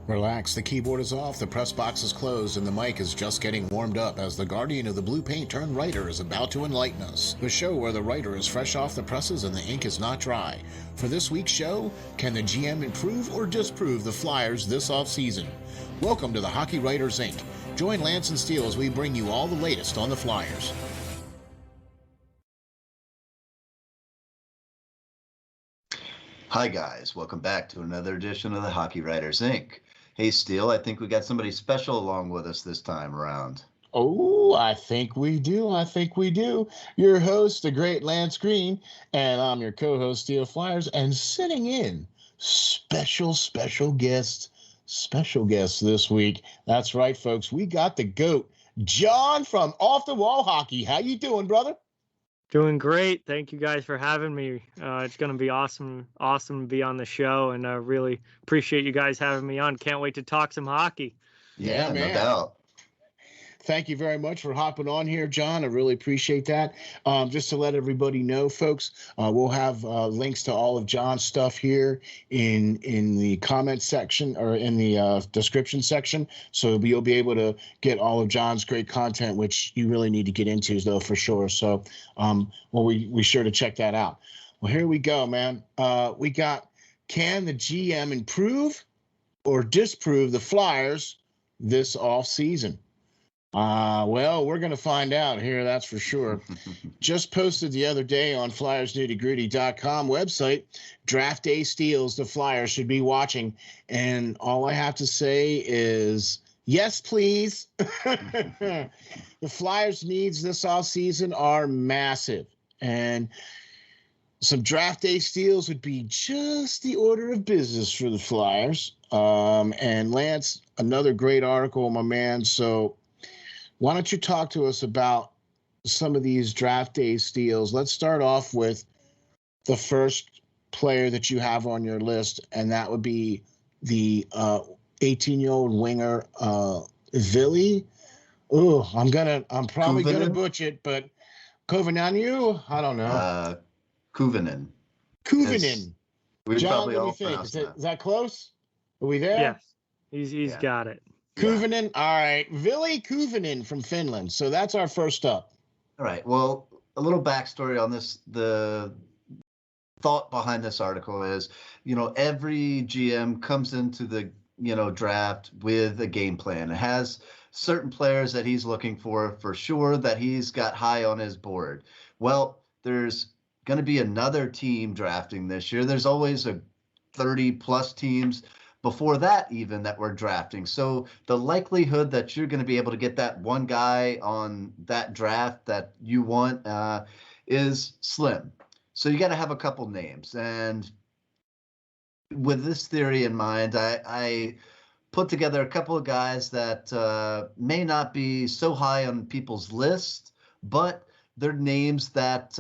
Relax, the keyboard is off, the press box is closed, and the mic is just getting warmed up as the guardian of the blue paint turned writer is about to enlighten us. The show where the writer is fresh off the presses and the ink is not dry. For this week's show, can the GM improve or disprove the Flyers this offseason? Welcome to the Hockey Writers Inc. Join Lance and Steel as we bring you all the latest on the Flyers. Hi guys, welcome back to another edition of the Hockey Writers Inc. Hey Steel, I think we got somebody special along with us this time around. Oh, I think we do. Your host, the great Lance Green, and I'm your co-host, SteelFlyers, and sitting in, special guest this week. That's right, folks. We got the GOAT, John from Off the Wall Hockey. How you doing, brother? Doing great. Thank you guys for having me. It's going to be awesome to be on the show, and I really appreciate you guys having me on. Can't wait to talk some hockey. Yeah, man. No doubt. Thank you very much for hopping on here, John. I really appreciate that. Just to let everybody know, folks, we'll have links to all of John's stuff here in the comment section or in the description section. So you'll be able to get all of John's great content, which you really need to get into, though, for sure. So we sure to check that out. Well, here we go, man. We got, can the GM improve or disprove the Flyers this offseason? Well, we're going to find out here, that's for sure. Just posted the other day on FlyersNittyGritty.com website, Draft Day Steals the Flyers should be watching. And all I have to say is, yes, please. The Flyers' needs this offseason are massive. And some Draft Day Steals would be just the order of business for the Flyers. And Lance, another great article, my man. So why don't you talk to us about some of these draft day steals? Let's start off with the first player that you have on your list, and that would be the 18-year-old winger, Ville. Oh, I'm probably gonna butcher it, but Kovananu? I don't know. Kuvanen. John, what do you think? Is that close? Are we there? Yes, he's got it. Kuvanen, all right. Ville Kuvanen from Finland. So that's our first up. All right. Well, a little backstory on this. The thought behind this article is, every GM comes into the, draft with a game plan. It has certain players that he's looking for sure, that he's got high on his board. Well, there's going to be another team drafting this year. There's always a 30-plus teams before that even that we're drafting. So the likelihood that you're going to be able to get that one guy on that draft that you want is slim. So you got to have a couple names. And with this theory in mind, I put together a couple of guys that may not be so high on people's list, but they're names that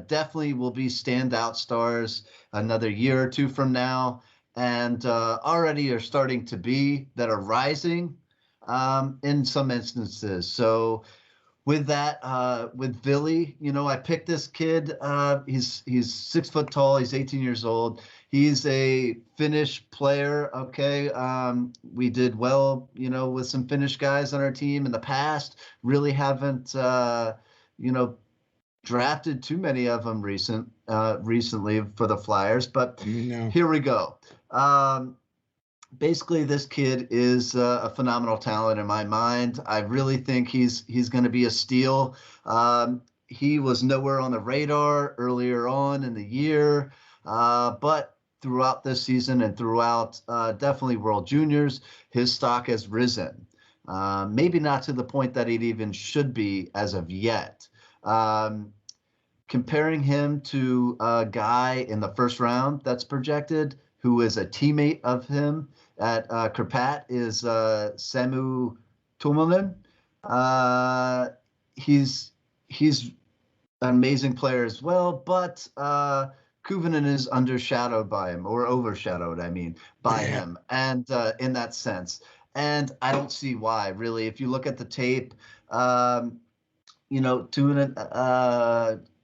definitely will be standout stars another year or two from now, and already are starting to be, that are rising in some instances. So with that, with Ville, I picked this kid. He's 6 foot tall. He's 18 years old. He's a Finnish player. Okay. We did well, with some Finnish guys on our team in the past. Really haven't, drafted too many of them recently for the Flyers, but here we go. Basically, this kid is a phenomenal talent in my mind. I really think he's going to be a steal. He was nowhere on the radar earlier on in the year, but throughout this season and throughout definitely World Juniors, his stock has risen. Maybe not to the point that it even should be as of yet. Comparing him to a guy in the first round that's projected, who is a teammate of him at Kärpät, is Samu Tuominen. He's an amazing player as well, but Kuvanen is undershadowed by him, or overshadowed, by him, and in that sense. And I don't see why, really. If you look at the tape,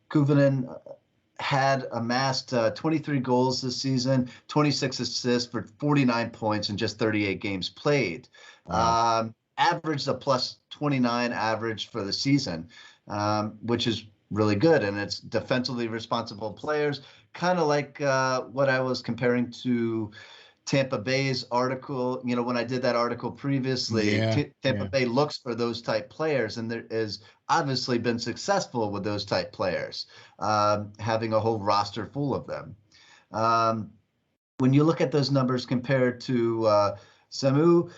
Kuvanen had amassed 23 goals this season, 26 assists for 49 points in just 38 games played. Wow. Averaged a plus 29 average for the season, which is really good. And it's defensively responsible players, kind of like what I was comparing to Tampa Bay's article. You know, when I did that article previously, Tampa Bay looks for those type players, and there is obviously been successful with those type players, having a whole roster full of them. When you look at those numbers compared to Samu,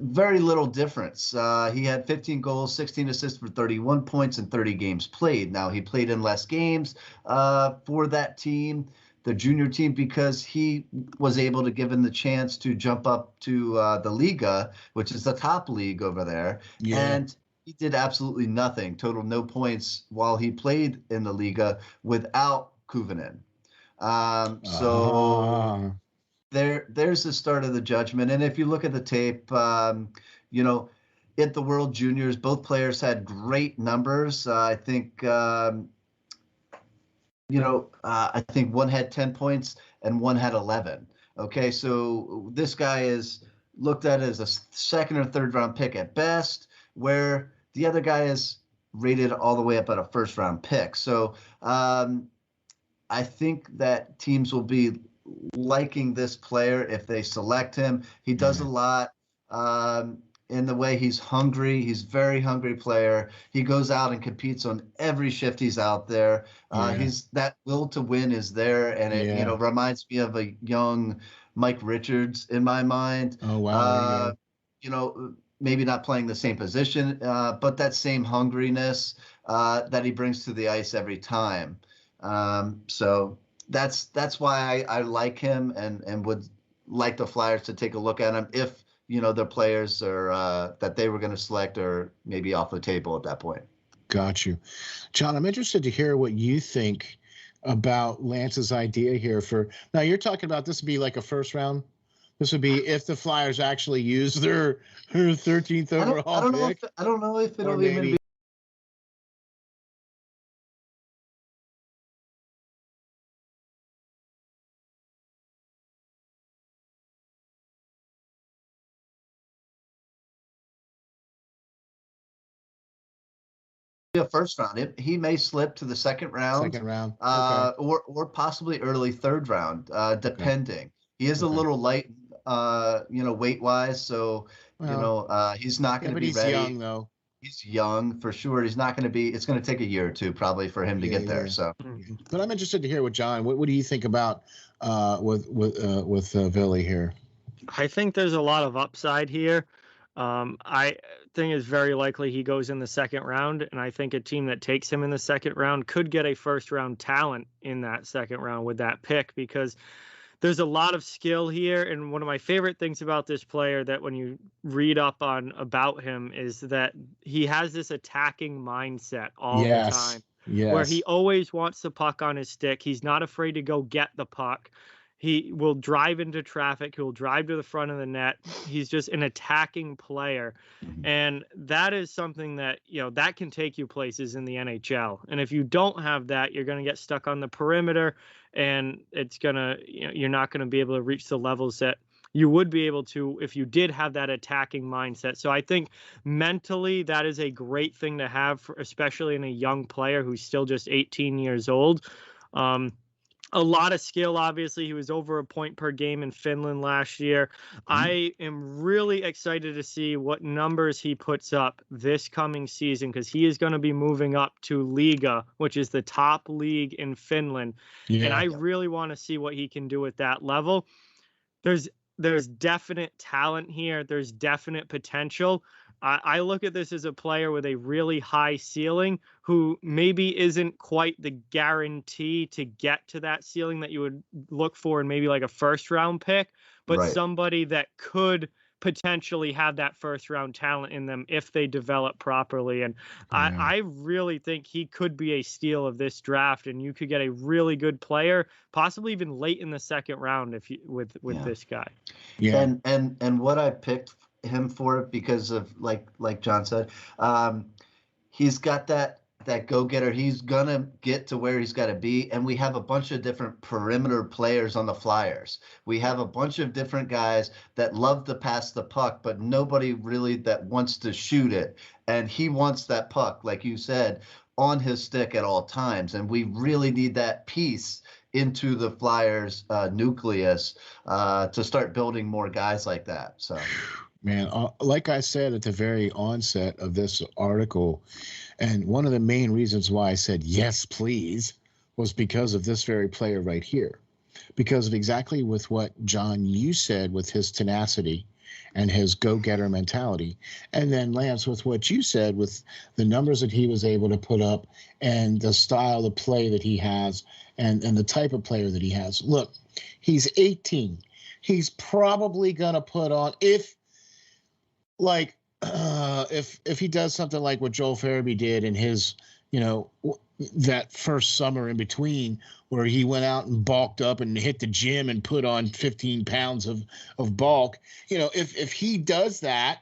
very little difference. He had 15 goals, 16 assists for 31 points in 30 games played. Now, he played in less games for that team, the junior team, because he was able to give him the chance to jump up to the Liga, which is the top league over there. Yeah. And he did absolutely nothing, total no points while he played in the Liga without Kuvanen. There's the start of the judgment. And if you look at the tape, you know, at the World Juniors, both players had great numbers. I think, I think one had 10 points and one had 11. Okay, so this guy is looked at as a second or third round pick at best, where the other guy is rated all the way up at a first round pick. So I think that teams will be liking this player if they select him. He does a lot in the way he's hungry. He's a very hungry player. He goes out and competes on every shift he's out there. He's that will to win is there, and it reminds me of a young Mike Richards in my mind. Oh wow! Maybe not playing the same position, but that same hungriness that he brings to the ice every time. So that's why I like him and would like the Flyers to take a look at him if, the players are that they were going to select are maybe off the table at that point. Got you. John, I'm interested to hear what you think about Lance's idea here now you're talking about this would be like a first round. This would be if the Flyers actually use their 13th overall pick. I don't know if it'll even be a first round. He may slip to the second round. Okay. Or possibly early third round, depending. Okay. He is a little light, weight wise. So, he's not going to be ready. He's young though. He's young for sure. He's not going to be. It's going to take a year or two probably for him to get there. So, but I'm interested to hear what John. What do you think about with Billy here? I think there's a lot of upside here. I think it's very likely he goes in the second round, and I think a team that takes him in the second round could get a first round talent in that second round with that pick, because there's a lot of skill here. And one of my favorite things about this player that when you read up on about him is that he has this attacking mindset all the time, where he always wants the puck on his stick. He's not afraid to go get the puck. He will drive into traffic. He will drive to the front of the net. He's just an attacking player. And that is something that, that can take you places in the NHL. And if you don't have that, you're going to get stuck on the perimeter, and it's going to, you're not going to be able to reach the levels that you would be able to if you did have that attacking mindset. So I think mentally that is a great thing to have, especially in a young player who's still just 18 years old. A lot of skill, obviously. He was over a point per game in Finland last year. I am really excited to see what numbers he puts up this coming season, because he is going to be moving up to Liga, which is the top league in Finland. And I really want to see what he can do at that level. There's definite talent here. There's definite potential. I look at this as a player with a really high ceiling who maybe isn't quite the guarantee to get to that ceiling that you would look for in maybe like a first round pick, but somebody that could potentially have that first round talent in them if they develop properly. And I really think he could be a steal of this draft, and you could get a really good player, possibly even late in the second round if you with this guy. And what I picked him for, because of like John said, he's got that that go-getter. He's going to get to where he's got to be. And we have a bunch of different perimeter players on the Flyers. We have a bunch of different guys that love to pass the puck, but nobody really that wants to shoot it. And he wants that puck, like you said, on his stick at all times. And we really need that piece into the Flyers nucleus to start building more guys like that. So, man, like I said at the very onset of this article, and one of the main reasons why I said yes, please, was because of this very player right here, because of exactly with what John you said with his tenacity and his go-getter mentality, and then Lance with what you said with the numbers that he was able to put up and the style of play that he has and the type of player that he has. Look, he's 18. He's probably gonna put on, if he does something like what Joel Farabee did in his, that first summer in between, where he went out and bulked up and hit the gym and put on 15 pounds of bulk. If he does that,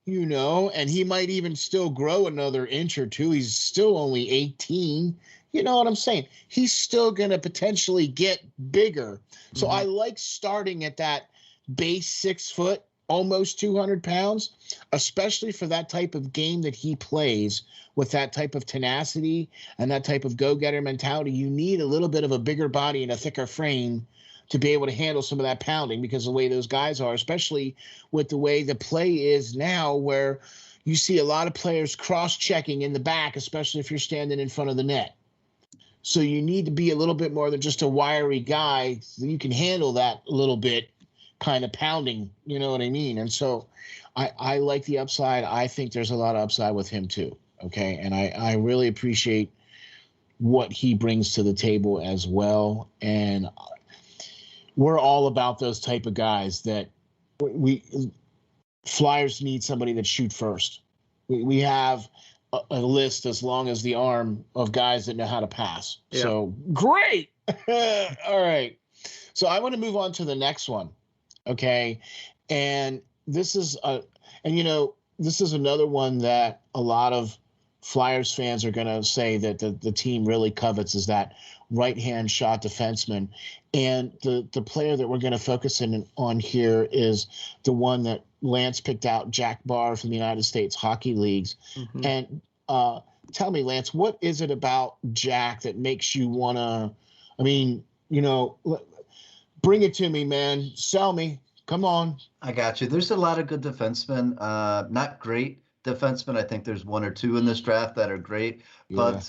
and he might even still grow another inch or two. He's still only 18. You know what I'm saying? He's still going to potentially get bigger. So I like starting at that base 6 foot, almost 200 pounds, especially for that type of game that he plays with that type of tenacity and that type of go-getter mentality. You need a little bit of a bigger body and a thicker frame to be able to handle some of that pounding, because the way those guys are, especially with the way the play is now, where you see a lot of players cross-checking in the back, especially if you're standing in front of the net. So you need to be a little bit more than just a wiry guy so you can handle that little bit kind of pounding, you know what I mean? And so I like the upside. I think there's a lot of upside with him too. Okay. And I really appreciate what he brings to the table as well. And we're all about those type of guys that Flyers need somebody that shoot first. We have a list as long as the arm of guys that know how to pass. Yeah. So great. All right. So I want to move on to the next one. Okay. And this is another one that a lot of Flyers fans are going to say that the team really covets, is that right-hand shot defenseman. And the player that we're going to focus on here is the one that Lance picked out, Jack Barr from the United States Hockey Leagues. Mm-hmm. And tell me, Lance, what is it about Jack that makes you want to, bring it to me, man. Sell me. Come on. I got you. There's a lot of good defensemen, not great defensemen. I think there's one or two in this draft that are great, but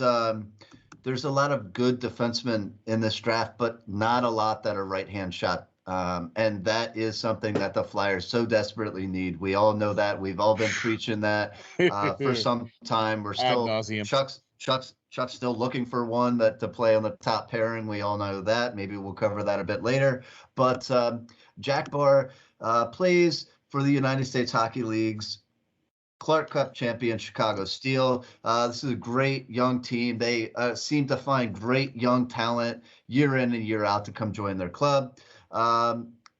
there's a lot of good defensemen in this draft, but not a lot that are right-hand shot. And that is something that the Flyers so desperately need. We all know that. We've all been preaching that for some time. We're still Chuck's still looking for one to play on the top pairing. We all know that. Maybe we'll cover that a bit later. But Jack Barr plays for the United States Hockey League's Clark Cup champion Chicago Steel. This is a great young team. They seem to find great young talent year in and year out to come join their club.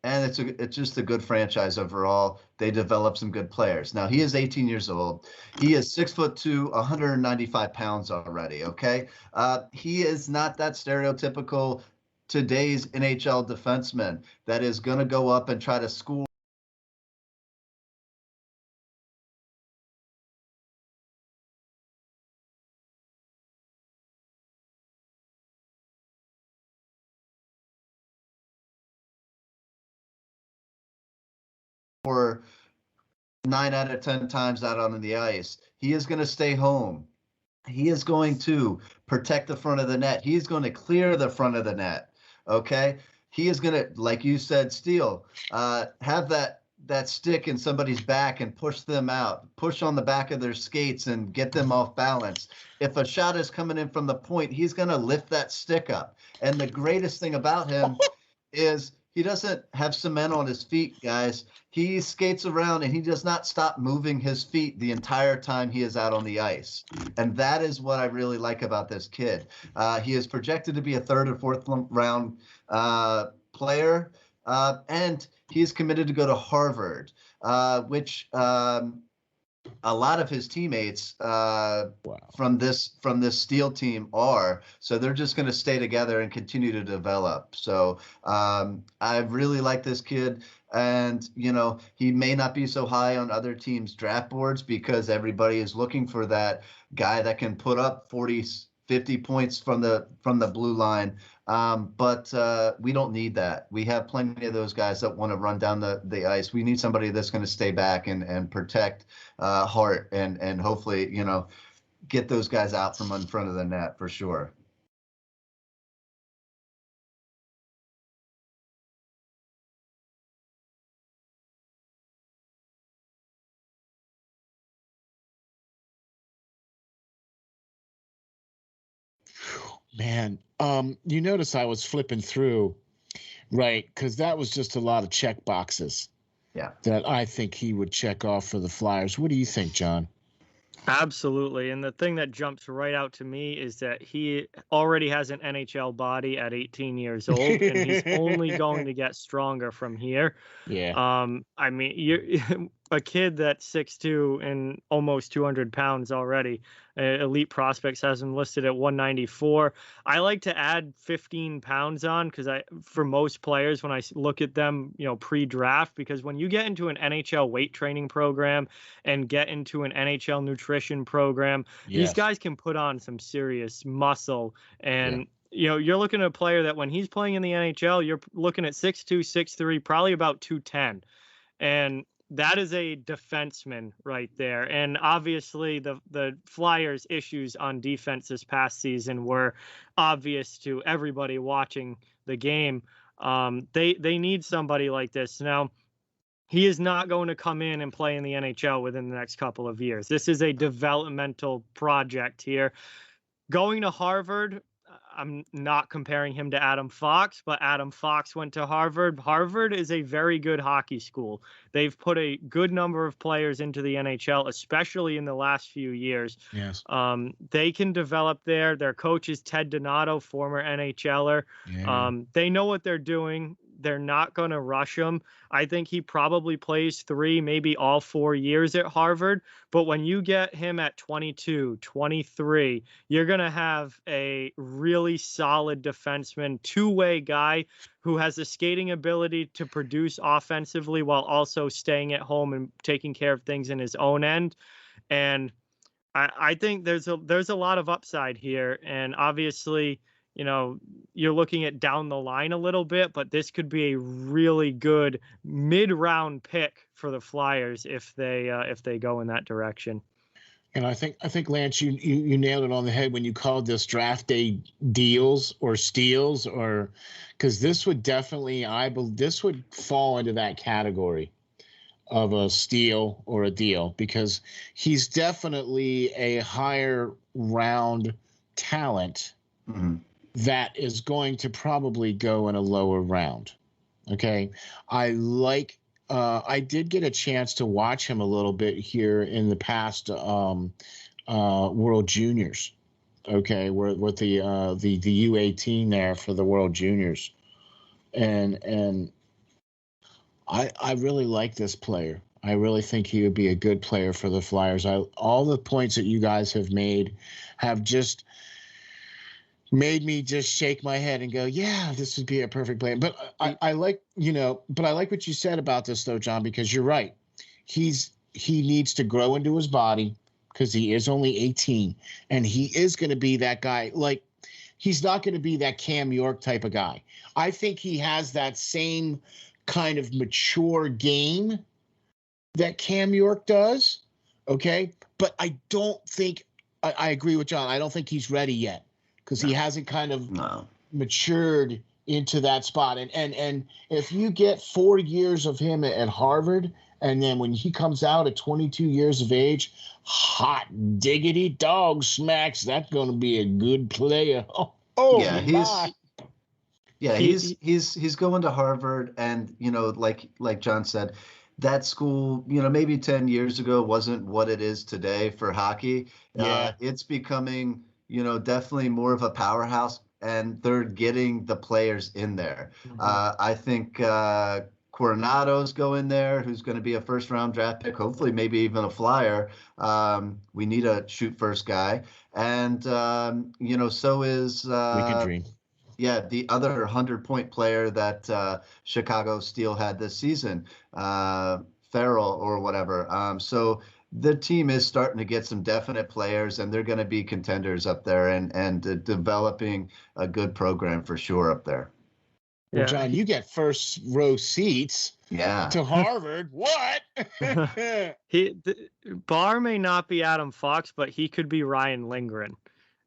And it's just a good franchise overall. They develop some good players. Now, he is 18 years old. He is 6'2", 195 pounds already, okay? He is not that stereotypical today's NHL defenseman that is going to go up and try to school or 9 out of 10 times out on the ice. He is going to stay home. He is going to protect the front of the net. He is going to clear the front of the net. Okay. He is going to, like you said, Steel, have that stick in somebody's back and push them out, push on the back of their skates and get them off balance. If a shot is coming in from the point, he's going to lift that stick up. And the greatest thing about him is he doesn't have cement on his feet, guys. He skates around and he does not stop moving his feet the entire time he is out on the ice. And that is what I really like about this kid. He is projected to be a 3rd or 4th round player. And he is committed to go to Harvard, which a lot of his teammates Wow. from this Steel team are. So they're just going to stay together and continue to develop. So I really like this kid. And, he may not be so high on other teams' draft boards because everybody is looking for that guy that can put up 40, 50 points from the blue line. But we don't need that. We have plenty of those guys that want to run down the ice. We need somebody that's going to stay back and protect Hart and hopefully, get those guys out from in front of the net for sure. Man, you notice I was flipping through, right? Because that was just a lot of check boxes. Yeah. That I think he would check off for the Flyers. What do you think, John? Absolutely. And the thing that jumps right out to me is that he already has an NHL body at 18 years old, and he's only going to get stronger from here. Yeah. I mean, you're a kid that's 6'2" and almost 200 pounds already. Elite Prospects has him listed at 194. I like to add 15 pounds on because for most players, when I look at them, pre-draft, because when you get into an NHL weight training program and get into an NHL nutrition program, these guys can put on some serious muscle. And you're looking at a player that when he's playing in the NHL, you're looking at 6'2", 6'3", probably about 210. And that is a defenseman right there. And obviously the Flyers' issues on defense this past season were obvious to everybody watching the game. They need somebody like this. Now, he is not going to come in and play in the NHL within the next couple of years. This is a developmental project here. Going to Harvard, I'm not comparing him to Adam Fox, but Adam Fox went to Harvard. Harvard is a very good hockey school. They've put a good number of players into the NHL, especially in the last few years. Yes. They can develop there. Their coach is Ted Donato, former NHLer. Yeah. They know what they're doing. They're not going to rush him. I think he probably plays 3, maybe all 4 years at Harvard. But when you get him at 22, 23, you're going to have a really solid defenseman, two-way guy who has the skating ability to produce offensively while also staying at home and taking care of things in his own end. And I think there's a lot of upside here. And obviously, you're looking at down the line a little bit, but this could be a really good mid-round pick for the Flyers if they go in that direction. And I think Lance, you nailed it on the head when you called this draft day deals or steals, or because this would definitely, this would fall into that category of a steal or a deal, because he's definitely a higher round talent. Mm-hmm. That is going to probably go in a lower round. Okay. I did get a chance to watch him a little bit here in the past World Juniors. Okay. With the U18 there for the World Juniors. And I really like this player. I really think he would be a good player for the Flyers. All the points that you guys have made have just made me just shake my head and go, yeah, this would be a perfect plan. But I like, but I like what you said about this though, John, because you're right. He needs to grow into his body because he is only 18 and he is going to be that guy. Like, he's not going to be that Cam York type of guy. I think he has that same kind of mature game that Cam York does. Okay. But I don't think, I agree with John. I don't think he's ready yet, because he hasn't kind of matured into that spot. And if you get 4 years of him at Harvard, and then when he comes out at 22 years of age, hot diggity dog smacks, that's going to be a good player. He's going to Harvard, and like John said, that school, maybe 10 years ago wasn't what it is today for hockey. It's becoming definitely more of a powerhouse, and they're getting the players in there. Mm-hmm. I think Coronado's go in there, who's going to be a first-round draft pick, hopefully maybe even a flyer. We need a shoot-first guy. And, so is We can dream. yeah, the other 100-point player that Chicago Steel had this season, Farrell or whatever. So the team is starting to get some definite players, and they're going to be contenders up there and developing a good program for sure up there. Well, Yeah. John, you get first row seats to Harvard. What? Barr may not be Adam Fox, but he could be Ryan Lindgren.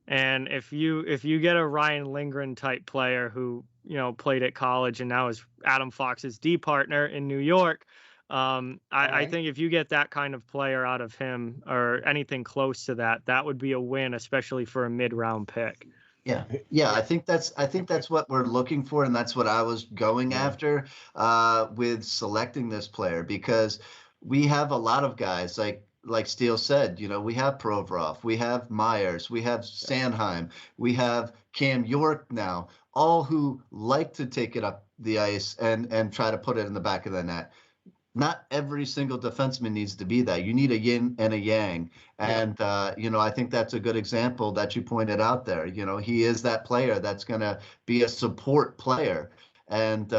And if you get a Ryan Lindgren type player who, played at college and now is Adam Fox's D partner in New York, I think if you get that kind of player out of him or anything close to that, that would be a win, especially for a mid-round pick. Yeah. I think that's what we're looking for, and that's what I was going after with selecting this player, because we have a lot of guys like Steele said, we have Provorov, we have Myers, we have Sanheim, we have Cam York now, all who like to take it up the ice and try to put it in the back of the net. Not every single defenseman needs to be that. You need a yin and a yang. And, I think that's a good example that you pointed out there. He is that player that's going to be a support player. And,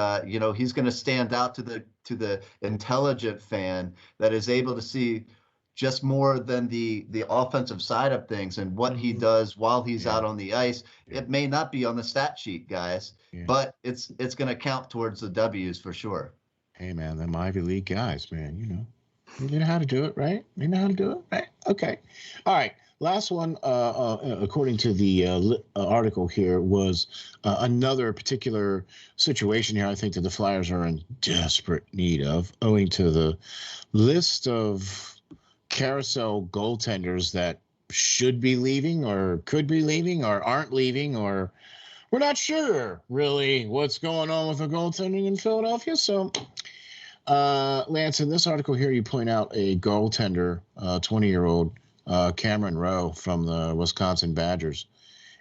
he's going to stand out to the intelligent fan that is able to see just more than the offensive side of things and what he does while he's out on the ice. It may not be on the stat sheet, guys, but it's going to count towards the W's for sure. Hey, man, them Ivy League guys, man, you know how to do it, right? You know how to do it, right? Okay. All right. Last one, according to the article here, was another particular situation here I think that the Flyers are in desperate need of, owing to the list of carousel goaltenders that should be leaving or could be leaving or aren't leaving, or we're not sure really what's going on with the goaltending in Philadelphia. So, Lance, in this article here, you point out a goaltender, 20-year-old Cameron Rowe from the Wisconsin Badgers.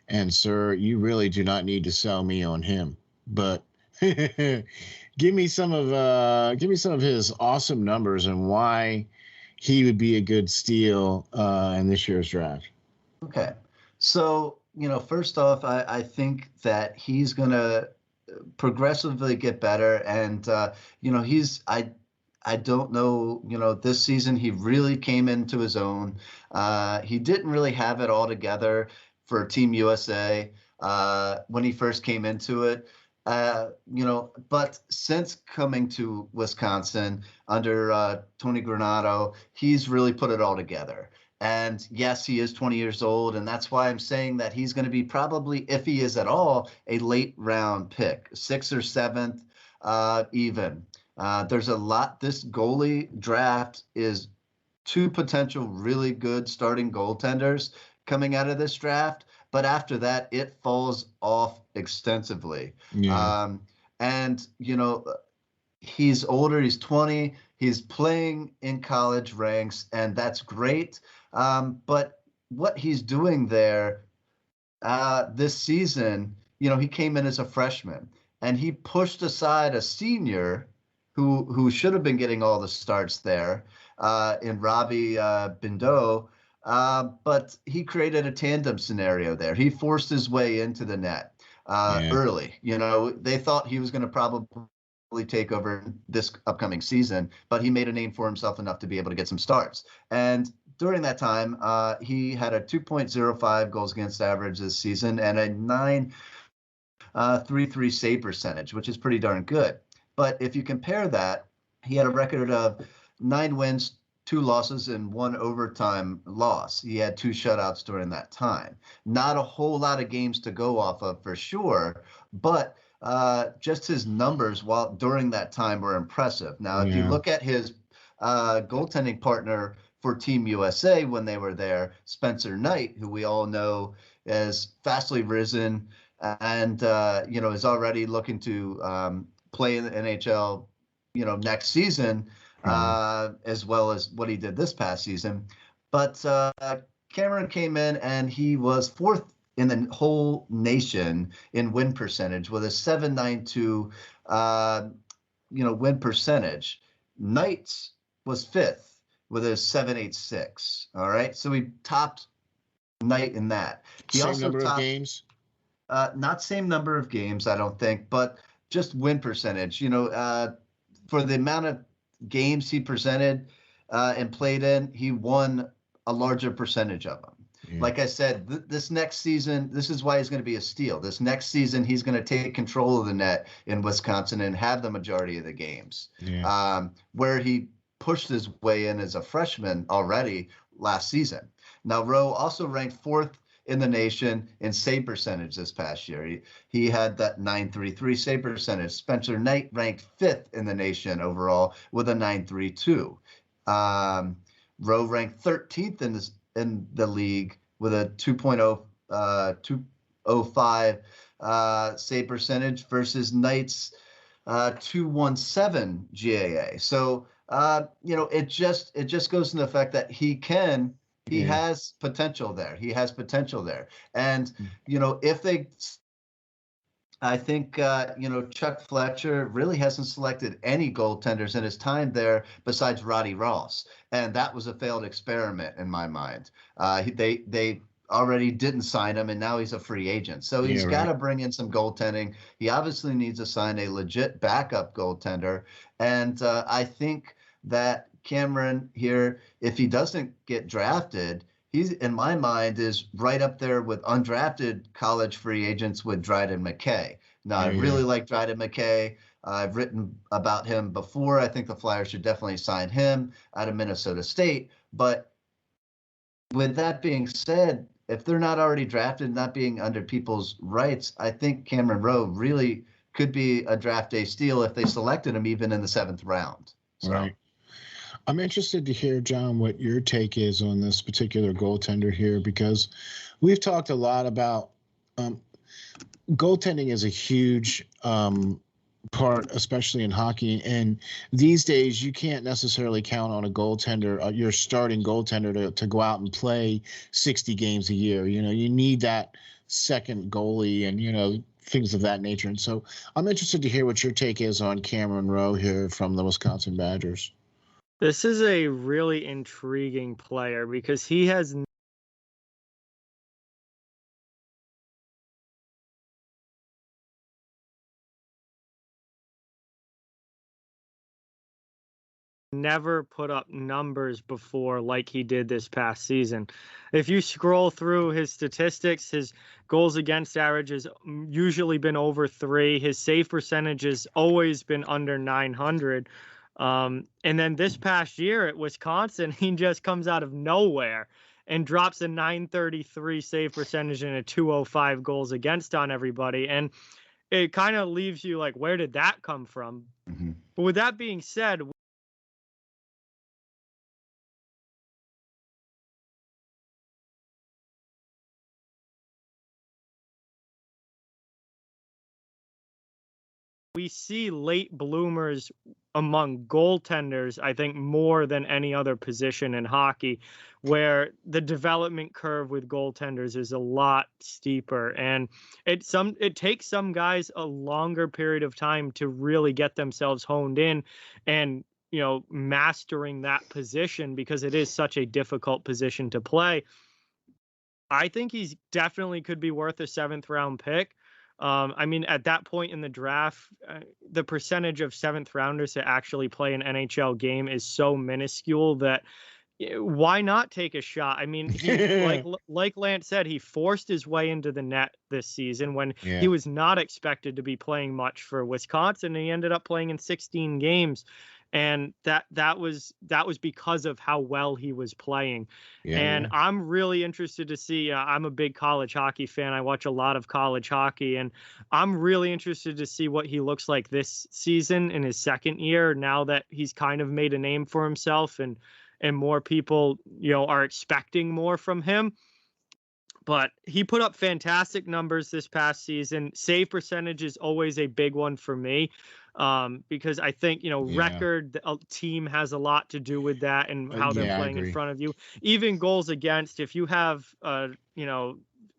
And, sir, you really do not need to sell me on him. But give me some of his awesome numbers and why he would be a good steal in this year's draft. Okay. So, first off, I think that he's going to progressively get better. And, I don't know, this season he really came into his own. He didn't really have it all together for Team USA when he first came into it. But since coming to Wisconsin under Tony Granato, he's really put it all together. And yes, he is 20 years old, and that's why I'm saying that he's going to be probably, if he is at all, a late round pick, 6th or 7th, even. There's a lot. This goalie draft is 2 potential really good starting goaltenders coming out of this draft. But after that, it falls off extensively. Yeah. He's older. He's 20. He's playing in college ranks, and that's great. But what he's doing there this season, he came in as a freshman, and he pushed aside a senior who should have been getting all the starts there in Robbie Bindot. But he created a tandem scenario there. He forced his way into the net early. They thought he was going to probably take over this upcoming season, but he made a name for himself enough to be able to get some starts. And during that time, he had a 2.05 goals against average this season and a 9.33 save percentage, which is pretty darn good. But if you compare that, he had a record of 9 wins, 2 losses, and 1 overtime loss. He had 2 shutouts during that time. Not a whole lot of games to go off of for sure, but just his numbers during that time were impressive. Now, if you look at his goaltending partner for Team USA when they were there, Spencer Knight, who we all know is fastly risen and is already looking to play in the NHL, next season, as well as what he did this past season. But Cameron came in and he was 4th in the whole nation in win percentage with a 7.92 win percentage, Knights was 5th with a 786. All right, so he topped Knight in that. He Same also number of topped, games. not same number of games, I don't think, but just win percentage. For the amount of games he presented and played in, he won a larger percentage of them. Yeah. Like I said, this next season, this is why he's going to be a steal. This next season, he's going to take control of the net in Wisconsin and have the majority of the games. Yeah. Where he pushed his way in as a freshman already last season. Now, Rowe also ranked 4th in the nation in save percentage this past year. He had that .933 save percentage. Spencer Knight ranked 5th in the nation overall with a .932. Rowe ranked 13th in the league with a 2.05 save percentage versus Knight's 217 GAA. So it just goes to the fact that he has potential there. He has potential there. And I think Chuck Fletcher really hasn't selected any goaltenders in his time there besides Roddy Ross, and that was a failed experiment in my mind. They already didn't sign him, and now he's a free agent. So he's got to bring in some goaltending. He obviously needs to sign a legit backup goaltender, and I think that Cameron here, if he doesn't get drafted, he's, in my mind, is right up there with undrafted college free agents with Dryden McKay. Now, I really like Dryden McKay. I've written about him before. I think the Flyers should definitely sign him out of Minnesota State. But with that being said, if they're not already drafted, not being under people's rights, I think Cameron Rowe really could be a draft day steal if they selected him even in the 7th round. So. Right. I'm interested to hear, John, what your take is on this particular goaltender here, because we've talked a lot about goaltending is a huge part, especially in hockey. And these days, you can't necessarily count on a goaltender, your starting goaltender, to go out and play 60 games a year. You need that second goalie and, things of that nature. And so I'm interested to hear what your take is on Cameron Rowe here from the Wisconsin Badgers. This is a really intriguing player because he has never put up numbers before like he did this past season. If you scroll through his statistics, his goals against average has usually been over 3. His save percentage has always been under 900. And then this past year at Wisconsin, he just comes out of nowhere and drops a 933 save percentage and a 205 goals against on everybody. And it kind of leaves you like, where did that come from? Mm-hmm. But with that being said, we see late bloomers among goaltenders, I think, more than any other position in hockey, where the development curve with goaltenders is a lot steeper. And it takes some guys a longer period of time to really get themselves honed in and, mastering that position because it is such a difficult position to play. I think he's definitely could be worth a 7th round pick. At that point in the draft, the percentage of 7th rounders to actually play an NHL game is so minuscule that why not take a shot? Like Lance said, he forced his way into the net this season when he was not expected to be playing much for Wisconsin, and he ended up playing in 16 games. And that was because of how well he was playing. I'm really interested to see. I'm a big college hockey fan. I watch a lot of college hockey, and I'm really interested to see what he looks like this season in his 2nd year. Now that he's kind of made a name for himself, and more people are expecting more from him. But he put up fantastic numbers this past season. Save percentage is always a big one for me. Because I think, record, the team has a lot to do with that and how they're playing in front of you. Even goals against, if you have,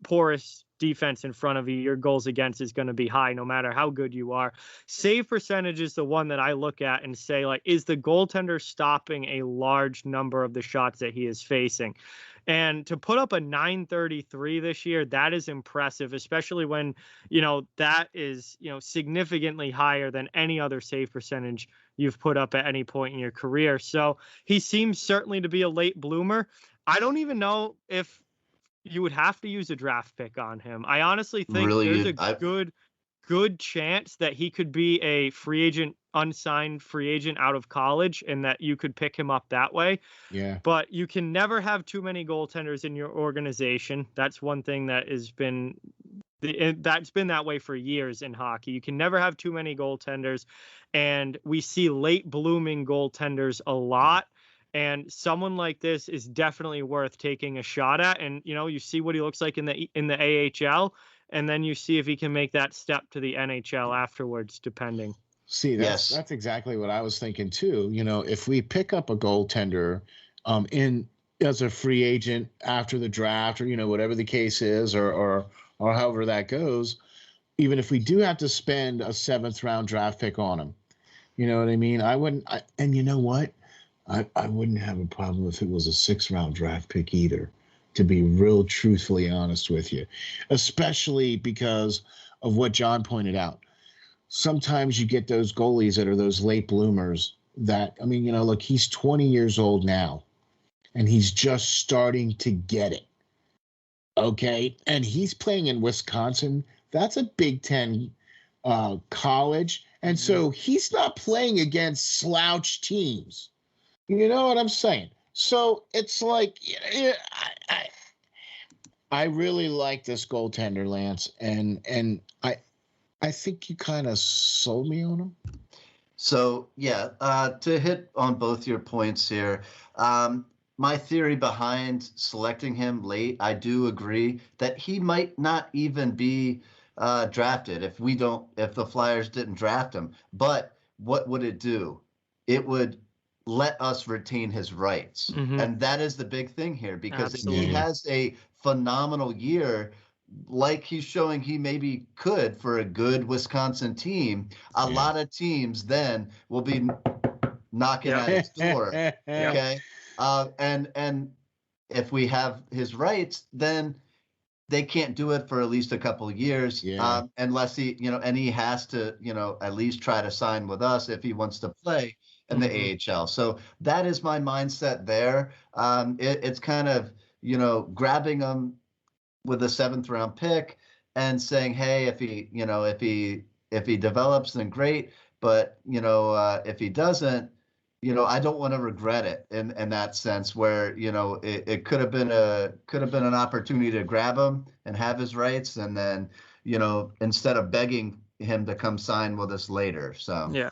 porous defense in front of you, your goals against is going to be high no matter how good you are. Save percentage is the one that I look at and say, like, is the goaltender stopping a large number of the shots that he is facing? And to put up a 933 this year, that is impressive, especially when, that is, significantly higher than any other save percentage you've put up at any point in your career. So he seems certainly to be a late bloomer. I don't even know if you would have to use a draft pick on him. I honestly think there's a good chance that he could be a free agent, unsigned free agent out of college, and that you could pick him up that way. Yeah. But you can never have too many goaltenders in your organization. That's one thing that that's been that way for years in hockey. You can never have too many goaltenders, and we see late blooming goaltenders a lot. And someone like this is definitely worth taking a shot at. And, you see what he looks like in the AHL, and then you see if he can make that step to the NHL afterwards, depending. See, that's exactly what I was thinking too. If we pick up a goaltender in as a free agent after the draft, or whatever the case is, or however that goes, even if we do have to spend a 7th round draft pick on him, you know what I mean? And you know what? I wouldn't have a problem if it was a 6th round draft pick either, to be real truthfully honest with you, especially because of what John pointed out. Sometimes you get those goalies that are those late bloomers that, look, he's 20 years old now and he's just starting to get it. Okay. And he's playing in Wisconsin. That's a Big Ten college. And so he's not playing against slouch teams. You know what I'm saying? So it's like, I really like this goaltender, Lance, and I think you kind of sold me on him. So yeah, to hit on both your points here, my theory behind selecting him late, I do agree that he might not even be drafted if the Flyers didn't draft him. But what would it do? It would let us retain his rights. Mm-hmm. And that is the big thing here, because Absolutely. if he has a phenomenal year, like he's showing he maybe could for a good Wisconsin team, a lot of teams then will be knocking at his door. Okay. And if we have his rights, then they can't do it for at least a couple of years, unless he, and he has to, at least try to sign with us if he wants to play in the AHL. So that is my mindset there. It's kind of, grabbing him with a 7th round pick and saying, hey, if he develops, then great. But, if he doesn't, I don't want to regret it in that sense, where, it could have been an opportunity to grab him and have his rights. And then, instead of begging him to come sign with us later. So, yeah.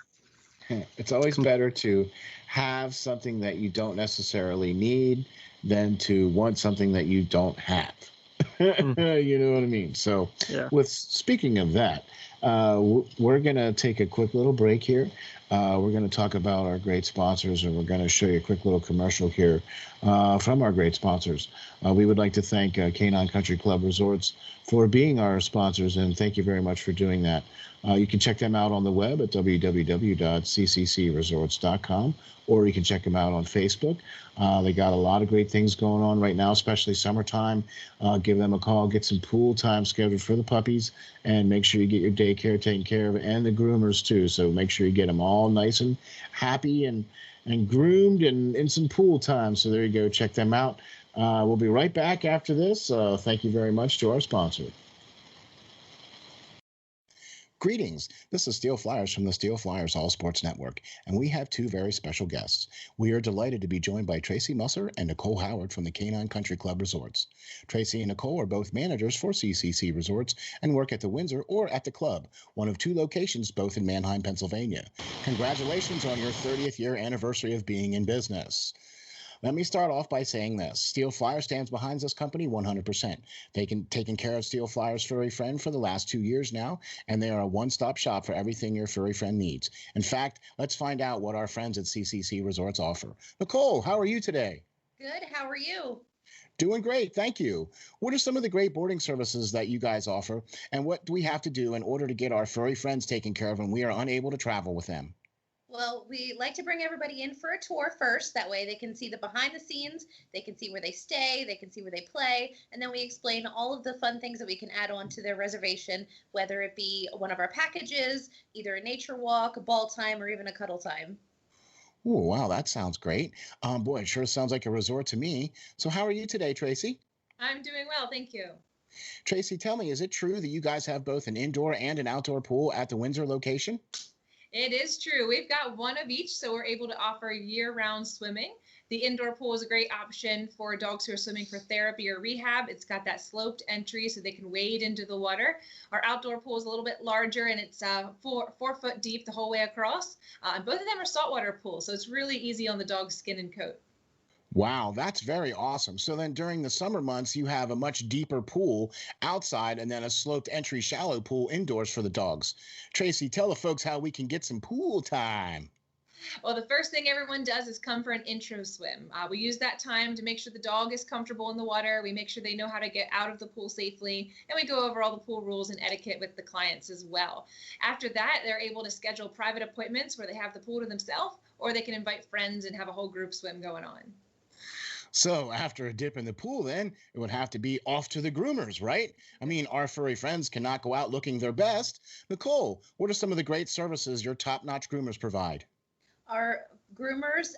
It's always better to have something that you don't necessarily need than to want something that you don't have. You know what I mean? So speaking of that, we're going to take a quick little break here. We're going to talk about our great sponsors, and we're going to show you a quick little commercial here from our great sponsors. We would like to thank Canine Country Club Resorts for being our sponsors, and thank you very much for doing that. You can check them out on the web at www.cccresorts.com, or you can check them out on Facebook. They got a lot of great things going on right now, especially summertime. Give them a call, get some pool time scheduled for the puppies, and make sure you get your daycare taken care of, and the groomers too. So make sure you get them all nice and happy and groomed and in some pool time. So there you go. Check them out. We'll be right back after this. Thank you very much to our sponsor. Greetings. This is SteelFlyers from the SteelFlyers All Sports Network, and we have 2 very special guests. We are delighted to be joined by Tracy Musser and Nicole Howard from the Canine Country Club Resorts. Tracy and Nicole are both managers for CCC Resorts and work at the Windsor or at the club, one of 2 locations, both in Manheim, Pennsylvania. Congratulations on your 30th year anniversary of being in business. Let me start off by saying this. SteelFlyers stands behind this company 100%. Taking care of SteelFlyers furry friend for the last 2 years now, and they are a one-stop shop for everything your furry friend needs. In fact, let's find out what our friends at CCC Resorts offer. Nicole, how are you today? Good. How are you? Doing great, thank you. What are some of the great boarding services that you guys offer, and what do we have to do in order to get our furry friends taken care of when we are unable to travel with them? Well, we like to bring everybody in for a tour first. That way they can see the behind the scenes, they can see where they stay, they can see where they play, and then we explain all of the fun things that we can add on to their reservation, whether it be one of our packages, either a nature walk, a ball time, or even a cuddle time. Oh, wow, that sounds great. Boy, it sure sounds like a resort to me. So how are you today, Tracy? I'm doing well, thank you. Tracy, tell me, is it true that you guys have both an indoor and an outdoor pool at the Windsor location? It is true. We've got one of each, so we're able to offer year-round swimming. The indoor pool is a great option for dogs who are swimming for therapy or rehab. It's got that sloped entry so they can wade into the water. Our outdoor pool is a little bit larger, and it's 4 foot deep the whole way across. And both of them are saltwater pools, so it's really easy on the dog's skin and coat. Wow, that's very awesome. So then during the summer months, you have a much deeper pool outside and then a sloped entry shallow pool indoors for the dogs. Tracy, tell the folks how we can get some pool time. Well, the first thing everyone does is come for an intro swim. We use that time to make sure the dog is comfortable in the water. We make sure they know how to get out of the pool safely, and we go over all the pool rules and etiquette with the clients as well. After that, they're able to schedule private appointments where they have the pool to themselves, or they can invite friends and have a whole group swim going on. So after a dip in the pool, then it would have to be off to the groomers, right? I mean, our furry friends cannot go out looking their best. Nicole, what are some of the great services your top-notch groomers provide? Our groomers,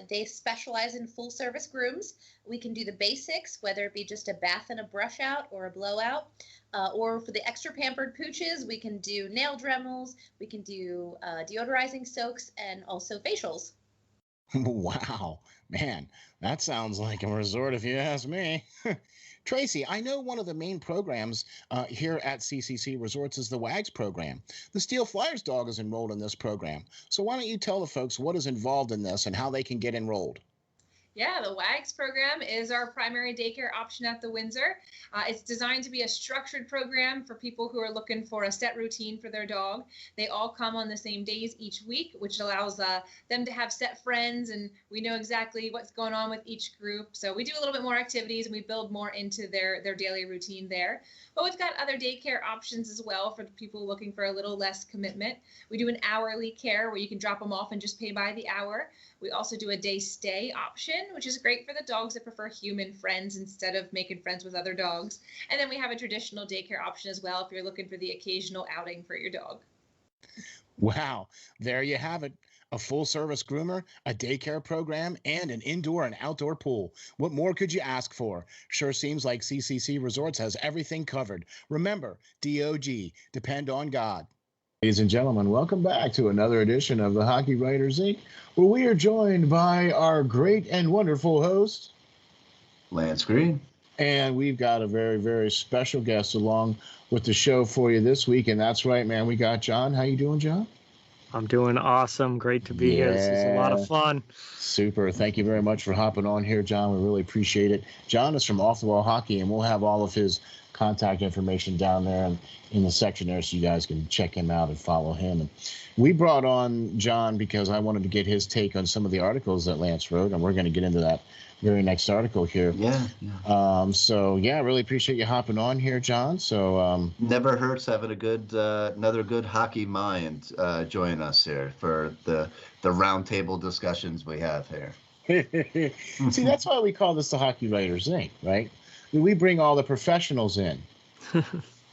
they specialize in full service grooms. We can do the basics, whether it be just a bath and a brush out or a blowout. Or for the extra pampered pooches, we can do nail dremels, we can do deodorizing soaks, and also facials. Wow, man, that sounds like a resort if you ask me. Tracy, I know one of the main programs here at CCC Resorts is the WAGS program. The SteelFlyers dog is enrolled in this program. So why don't you tell the folks what is involved in this and how they can get enrolled? Yeah, the WAGS program is our primary daycare option at the Windsor. It's designed to be a structured program for people who are looking for a set routine for their dog. They all come on the same days each week, which allows them to have set friends, and we know exactly what's going on with each group. So we do a little bit more activities, and we build more into their daily routine there. But we've got other daycare options as well for people looking for a little less commitment. We do an hourly care where you can drop them off and just pay by the hour. We also do a day stay option, which is great for the dogs that prefer human friends instead of making friends with other dogs. And then we have a traditional daycare option as well if you're looking for the occasional outing for your dog. Wow, there you have it. A full service groomer, a daycare program, and an indoor and outdoor pool. What more could you ask for? Sure seems like CCC Resorts has everything covered. Remember, DOG, depend on God. Ladies and gentlemen, welcome back to another edition of the Hockey Writers Inc., where we are joined by our great and wonderful host, Lance Green. and we've got a very, very special guest along with the show for you this week, and that's right, man. We got John. How you doing, John? I'm doing awesome. Great to be here. This is a lot of fun. Super. Thank you very much for hopping on here, John. We really appreciate it. John is from Off the Wall Hockey, and we'll have all of his contact information down there and in the section there so you guys can check him out and follow him. And we brought on John because I wanted to get his take on some of the articles that Lance wrote, and we're going to get into that very next article here. Yeah. So yeah, really appreciate you hopping on here, John. So never hurts having a good another good hockey mind join us here for the roundtable discussions we have here. See, that's why we call this the Hockey Writers Inc., right? We bring all the professionals in,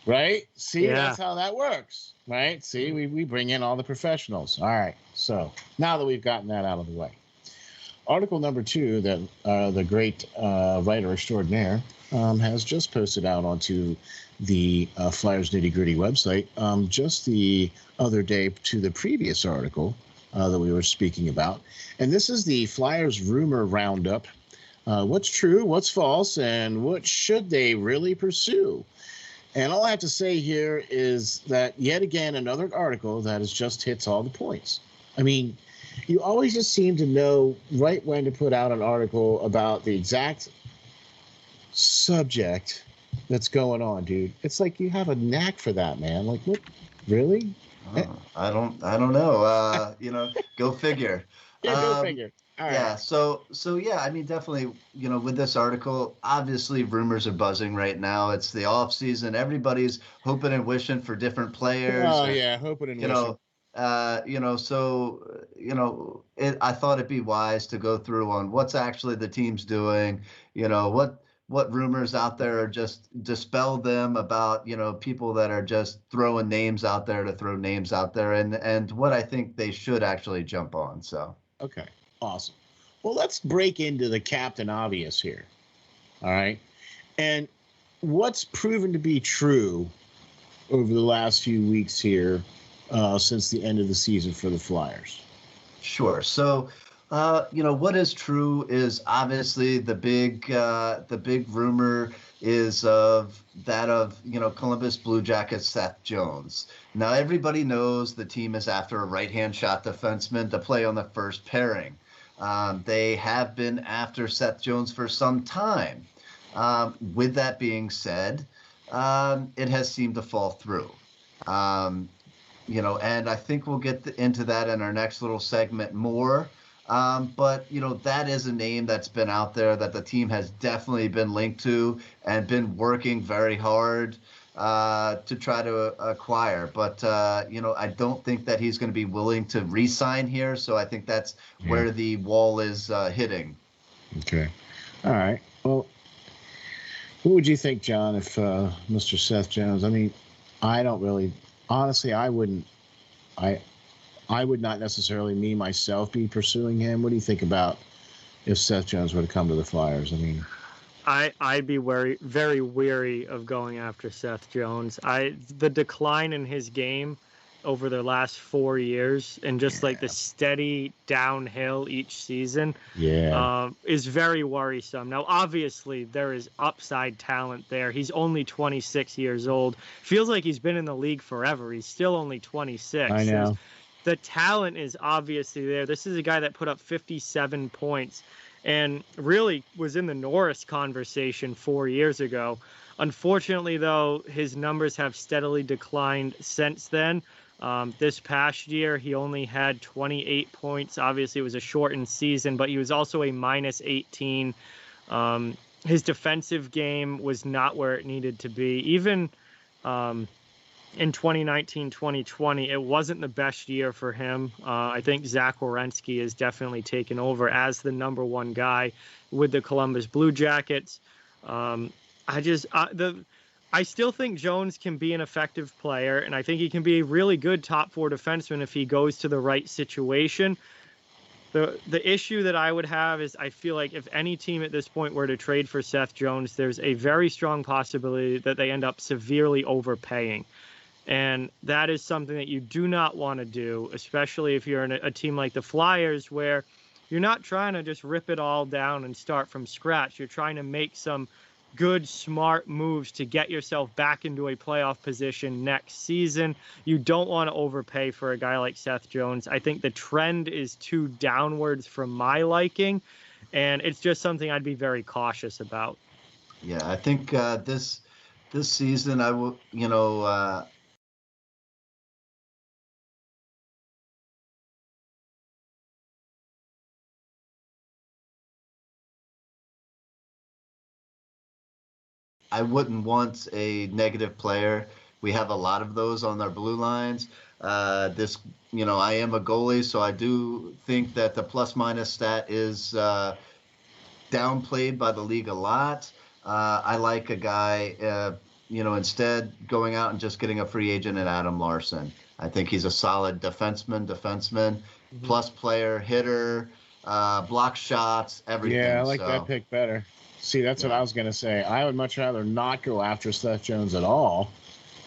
right? See, Yeah. That's how that works, right? See, we bring in all the professionals. All right. So now that we've gotten that out of the way, article number 2 that the great writer extraordinaire has just posted out onto the Flyers Nitty Gritty website just the other day to the previous article that we were speaking about. And this is the Flyers rumor roundup. What's true, what's false, and what should they really pursue? And all I have to say here is that yet again, another article that is just hits all the points. I mean, you always just seem to know right when to put out an article about the exact subject that's going on, dude. It's like you have a knack for that, man. Like, what? Really? I don't know. Go figure. Yeah, go figure. All Yeah, right. so yeah, I mean, definitely, with this article, obviously rumors are buzzing right now. It's the off season. Everybody's hoping and wishing for different players, Oh and yeah, hoping and you wishing. know, I thought it'd be wise to go through on what's actually the team's doing. What rumors out there are, just dispel them about people that are just throwing names out there to throw names out there, and what I think they should actually jump on. So. Okay, awesome. Well, let's break into the Captain Obvious here. All right, and what's proven to be true over the last few weeks here since the end of the season for the Flyers? Sure. So, what is true is obviously the big rumor is of Columbus Blue Jackets Seth Jones. Now everybody knows the team is after a right-hand shot defenseman to play on the first pairing. They have been after Seth Jones for some time. With that being said, it has seemed to fall through. Um, and I think we'll get into that in our next little segment more. But that is a name that's been out there that the team has definitely been linked to and been working very hard to try to acquire. But I don't think that he's going to be willing to re-sign here. So I think that's Yeah. where the wall is hitting. Okay. All right. Well, what would you think, John, if Mr. Seth Jones? I mean, I don't really, honestly, I wouldn't. I I would not necessarily me myself be pursuing him. What do you think about if Seth Jones were to come to the Flyers? I mean, I'd be very weary of going after Seth Jones. The decline in his game over the last 4 years and just like the steady downhill each season is very worrisome. Now, obviously, there is upside talent there. He's only 26 years old. Feels like he's been in the league forever. He's still only 26. I know. The talent is obviously there. This is a guy that put up 57 points and really was in the Norris conversation 4 years ago. Unfortunately, though, his numbers have steadily declined since then. This past year, he only had 28 points. Obviously, it was a shortened season, but he was also a minus 18. His defensive game was not where it needed to be. Even in 2019, 2020, it wasn't the best year for him. I think Zach Werenski has definitely taken over as the number one guy with the Columbus Blue Jackets. I still think Jones can be an effective player, and I think he can be a really good top four defenseman if he goes to the right situation. The issue that I would have is I feel like if any team at this point were to trade for Seth Jones, there's a very strong possibility that they end up severely overpaying. And that is something that you do not want to do, especially if you're in a team like the Flyers, where you're not trying to just rip it all down and start from scratch. You're trying to make some good, smart moves to get yourself back into a playoff position next season. You don't want to overpay for a guy like Seth Jones. I think the trend is too downwards for my liking, and it's just something I'd be very cautious about. Yeah, I think this season I will, I wouldn't want a negative player. We have a lot of those on our blue lines. I am a goalie, so I do think that the plus minus stat is downplayed by the league a lot. I like a guy, instead going out and just getting a free agent at Adam Larson. I think he's a solid defenseman, plus player, hitter, block shots, everything. Yeah, I like that pick better. See, that's what I was going to say. I would much rather not go after Seth Jones at all,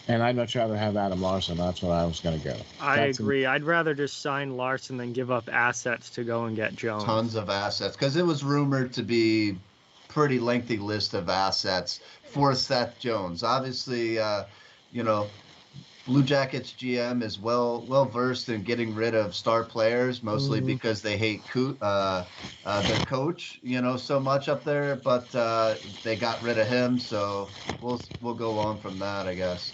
and I'd much rather have Adam Larson. That's what I was going to go. I agree. I'd rather just sign Larson than give up assets to go and get Jones. Tons of assets, because it was rumored to be pretty lengthy list of assets for Seth Jones. Obviously, Blue Jackets GM is well versed in getting rid of star players, mostly because they hate their coach, so much up there. But they got rid of him, so we'll go on from that, I guess.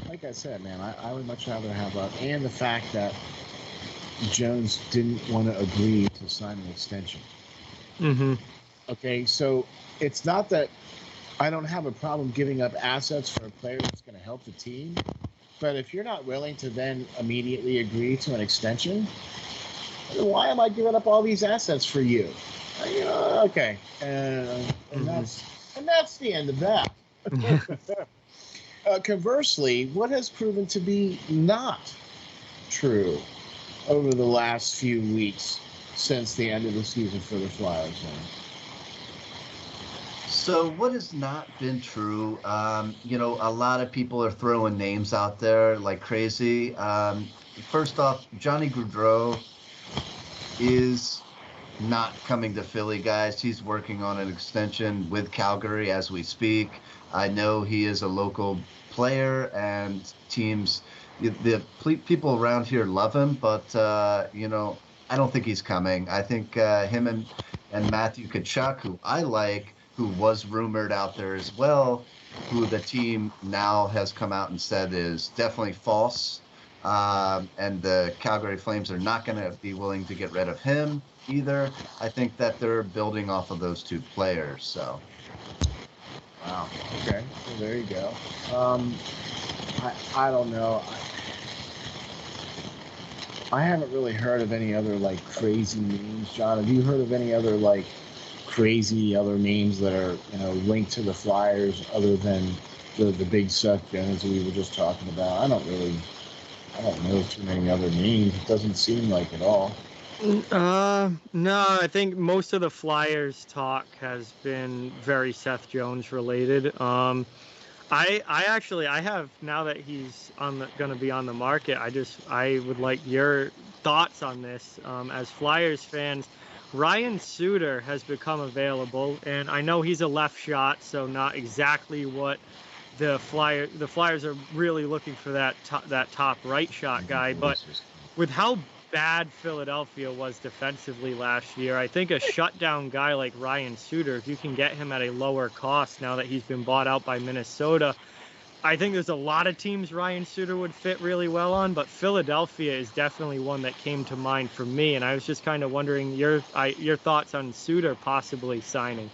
Like I said, man, I would much rather have and the fact that Jones didn't want to agree to sign an extension. Mm-hmm. Okay, so it's not that I don't have a problem giving up assets for a player that's going to help the team, but if you're not willing to then immediately agree to an extension, why am I giving up all these assets for you? Okay, and that's the end of that. Conversely, what has proven to be not true over the last few weeks since the end of the season for the Flyers? So what has not been true? A lot of people are throwing names out there like crazy. First off, Johnny Gaudreau is not coming to Philly, guys. He's working on an extension with Calgary as we speak. I know he is a local player, and teams, the people around here love him, but I don't think he's coming. I think him and Matthew Tkachuk, who I like, who was rumored out there as well, who the team now has come out and said is definitely false. And the Calgary Flames are not going to be willing to get rid of him either. I think that they're building off of those two players. So, wow. Okay. Well, there you go. I don't know. I haven't really heard of any other like crazy names, John. Have you heard of any other like crazy other names that are linked to the Flyers other than the big Seth Jones that we were just talking about? I don't know too many other names. It doesn't seem like at all. No, I think most of the Flyers talk has been very Seth Jones related. I have, now that he's going to be on the market, I would like your thoughts on this. As Flyers fans, Ryan Suter has become available, and I know he's a left shot, so not exactly what the Flyers are really looking for, that top right shot guy. But with how bad Philadelphia was defensively last year, I think a shutdown guy like Ryan Suter, if you can get him at a lower cost now that he's been bought out by Minnesota, I think there's a lot of teams Ryan Suter would fit really well on, but Philadelphia is definitely one that came to mind for me, and I was just kind of wondering your thoughts on Suter possibly signing.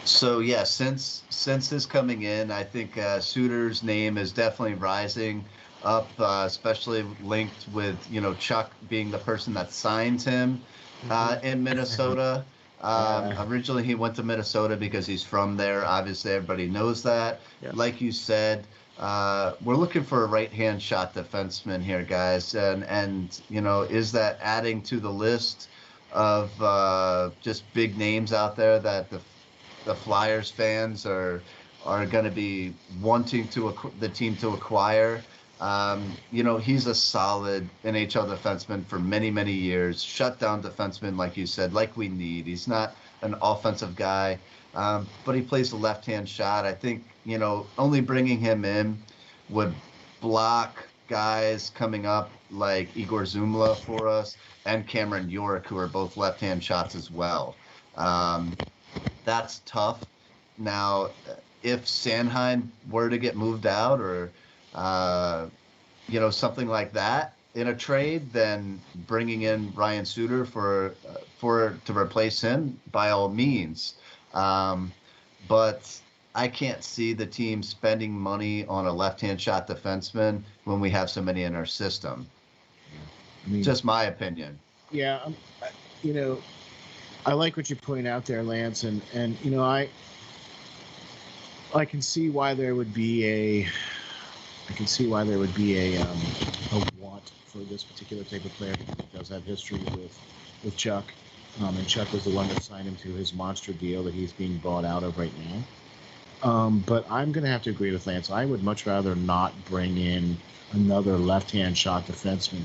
So yeah, since his coming in, I think Suter's name is definitely rising up, especially linked with Chuck being the person that signed him in Minnesota. Originally, he went to Minnesota because he's from there. Obviously, everybody knows that. Yeah. Like you said, we're looking for a right-hand shot defenseman here, guys. And is that adding to the list of just big names out there that the Flyers fans are going to be wanting the team to acquire? He's a solid NHL defenseman for many, many years. Shutdown defenseman, like you said, like we need. He's not an offensive guy, but he plays the left-hand shot. I think, only bringing him in would block guys coming up like Igor Zumla for us and Cameron York, who are both left-hand shots as well. That's tough. Now, if Sanheim were to get moved out or something like that in a trade, then bringing in Ryan Suter to replace him by all means. But I can't see the team spending money on a left-hand shot defenseman when we have so many in our system. Just my opinion. Yeah, I like what you point out there, Lance, and I can see why there would be a want for this particular type of player, because he does have history with Chuck, and Chuck was the one that signed him to his monster deal that he's being bought out of right now. But I'm going to have to agree with Lance. I would much rather not bring in another left-hand shot defenseman.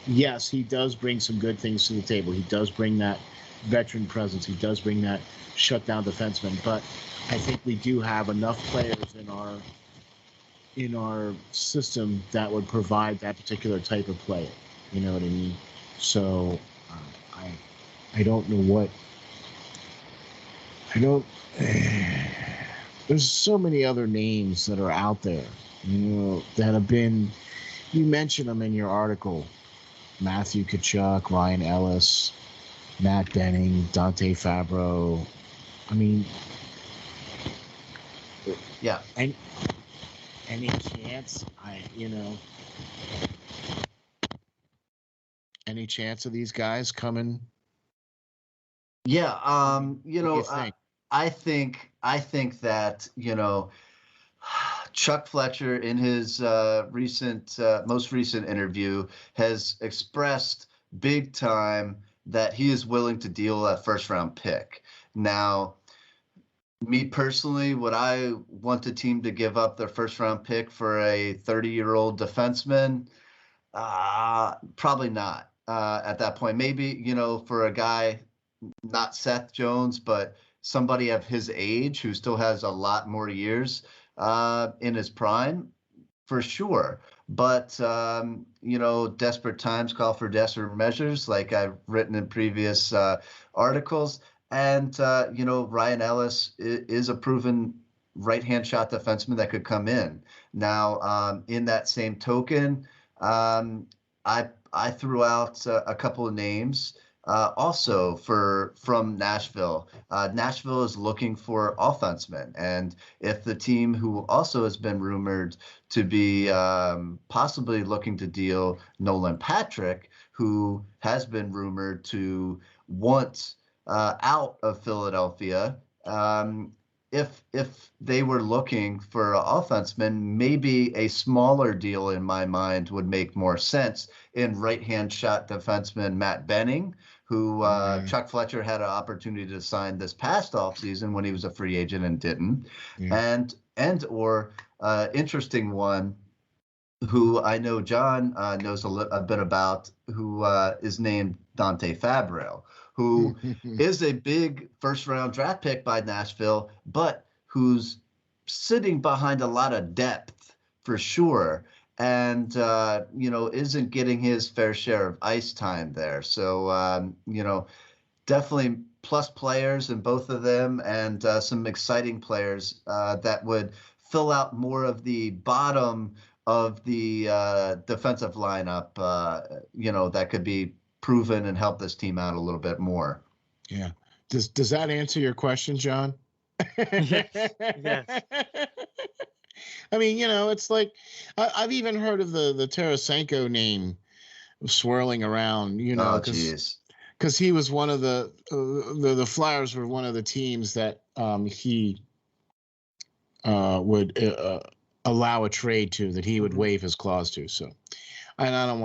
Yes, he does bring some good things to the table. He does bring that veteran presence. He does bring that shutdown defenseman. But I think we do have enough players in our system that would provide that particular type of player. You know what I mean? So I don't know what there's so many other names that are out there, that have been, you mentioned them in your article, Matthew Tkachuk, Ryan Ellis, Matt Benning, Dante Fabro. I mean, Yeah. and any chance? Any chance of these guys coming? Yeah. What do you think? I think that, Chuck Fletcher in his most recent interview has expressed big time that he is willing to deal a first round pick. Now, me personally, would I want the team to give up their first round pick for a 30-year-old defenseman? Probably not. At that point, maybe, for a guy, not Seth Jones, but somebody of his age who still has a lot more years in his prime, for sure. But, desperate times call for desperate measures, like I've written in previous articles. And, Ryan Ellis is a proven right-hand shot defenseman that could come in. Now, in that same token, I threw out a couple of names also from Nashville. Nashville is looking for offensemen, and if the team who also has been rumored to be possibly looking to deal Nolan Patrick, who has been rumored to want out of Philadelphia. If they were looking for an offenseman, maybe a smaller deal in my mind would make more sense in right-hand shot defenseman Matt Benning, who Chuck Fletcher had an opportunity to sign this past offseason when he was a free agent and didn't. Yeah. And interesting one who I know John knows a bit about, who is named Dante Fabro, who is a big first-round draft pick by Nashville, but who's sitting behind a lot of depth for sure, and isn't getting his fair share of ice time there. So definitely plus players in both of them, and some exciting players that would fill out more of the bottom of the defensive lineup, that could be proven and help this team out a little bit more. Yeah. Does that answer your question, John? Yes. I mean, it's like I've even heard of the Tarasenko name swirling around, because he was one of the Flyers were one of the teams that he would allow a trade to, that he would waive his clause to. So, and I don't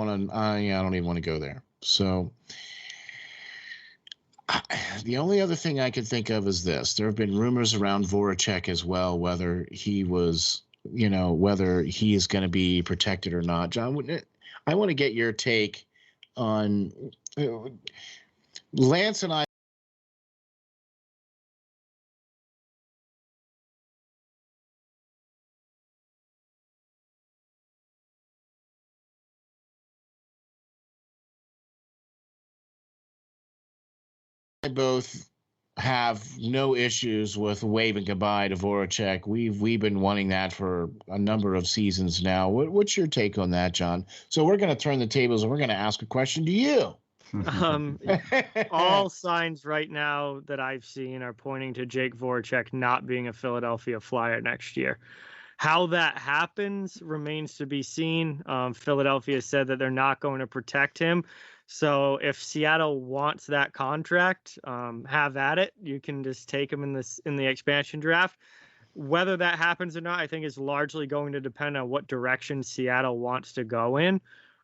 even want to go there. So the only other thing I could think of is this: there have been rumors around Voracek as well, whether he was, whether he is going to be protected or not. John, I want to get your take on Lance and I. Both have no issues with waving goodbye to Voracek. We've been wanting that for a number of seasons now. What's your take on that, John? So we're going to turn the tables and we're going to ask a question to you. All signs right now that I've seen are pointing to Jake Voracek not being a Philadelphia Flyer next year. How that happens remains to be seen. Philadelphia said that they're not going to protect him. So if Seattle wants that contract, have at it. You can just take him in the expansion draft. Whether that happens or not, I think is largely going to depend on what direction Seattle wants to go in,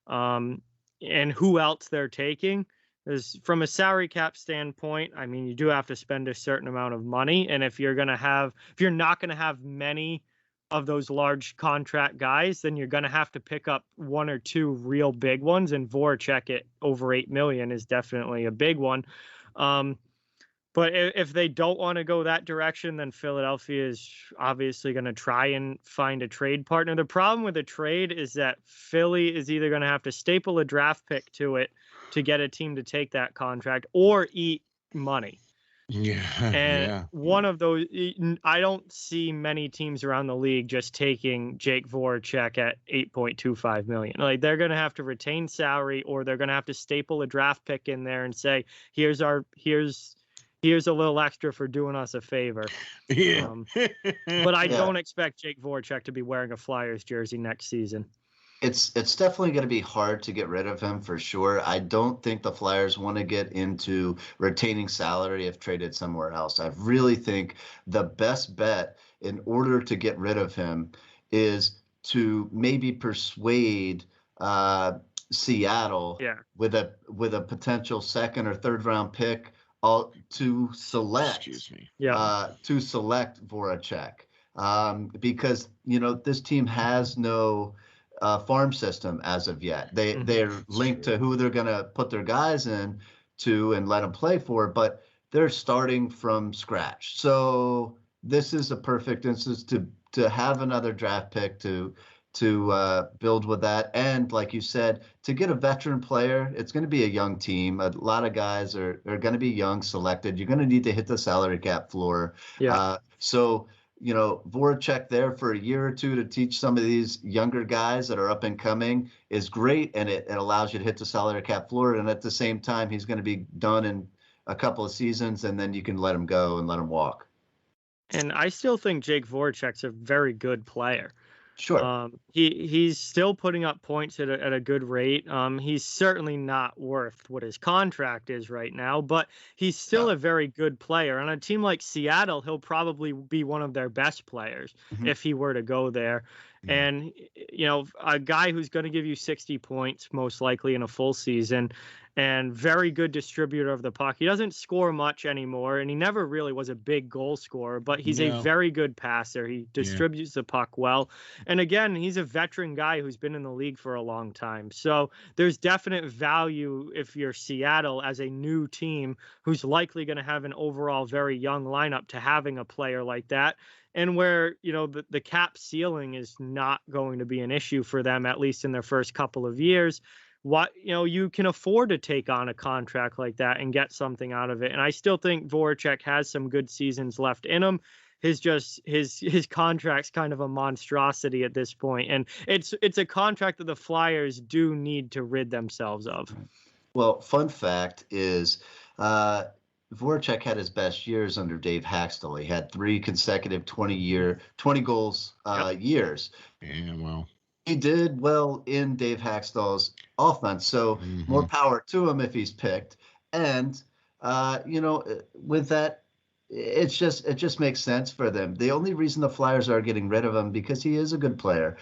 and who else they're taking. Because from a salary cap standpoint, I mean, you do have to spend a certain amount of money, and if you're not going to have many of those large contract guys, then you're going to have to pick up one or two real big ones, and Voracek at over $8 million is definitely a big one. But if they don't want to go that direction, then Philadelphia is obviously going to try and find a trade partner. The problem with a trade is that Philly is either going to have to staple a draft pick to it to get a team to take that contract, or eat money. Yeah, And yeah. one of those, I don't see many teams around the league just taking Jake Voracek at 8.25 million. Like, they're going to have to retain salary, or they're going to have to staple a draft pick in there and say, here's a little extra for doing us a favor. Yeah. But I Yeah. don't expect Jake Voracek to be wearing a Flyers jersey next season. It's definitely going to be hard to get rid of him for sure. I don't think the Flyers want to get into retaining salary if traded somewhere else. I really think the best bet in order to get rid of him is to maybe persuade Seattle with a potential second or third round pick to select Voracek, because this team has no farm system as of yet. They're linked to who they're going to put their guys in to and let them play for, but they're starting from scratch. So this is a perfect instance to have another draft pick to build with that. And like you said, to get a veteran player, it's going to be a young team. A lot of guys are going to be young selected. You're going to need to hit the salary cap floor. So Voracek there for a year or two to teach some of these younger guys that are up and coming is great, and it allows you to hit the salary cap floor. And at the same time, he's going to be done in a couple of seasons, and then you can let him go and let him walk. And I still think Jake Voracek's a very good player. Sure. He's still putting up points at a good rate. He's certainly not worth what his contract is right now, but he's still a very good player. On a team like Seattle, he'll probably be one of their best players if he were to go there. And, a guy who's going to give you 60 points, most likely in a full season, and very good distributor of the puck. He doesn't score much anymore, and he never really was a big goal scorer, but he's a very good passer. He distributes the puck well. And again, he's a veteran guy who's been in the league for a long time. So there's definite value if you're Seattle as a new team who's likely going to have an overall very young lineup to having a player like that. And where, the cap ceiling is not going to be an issue for them, at least in their first couple of years. You can afford to take on a contract like that and get something out of it. And I still think Voracek has some good seasons left in him. His contract's kind of a monstrosity at this point. And it's a contract that the Flyers do need to rid themselves of. Well, fun fact is Voracek had his best years under Dave Haxtell. He had 3 consecutive 20 goals years. Yeah, well. He did well in Dave Haxtell's offense, so more power to him if he's picked. And with that, it just makes sense for them. The only reason the Flyers are getting rid of him because he is a good player.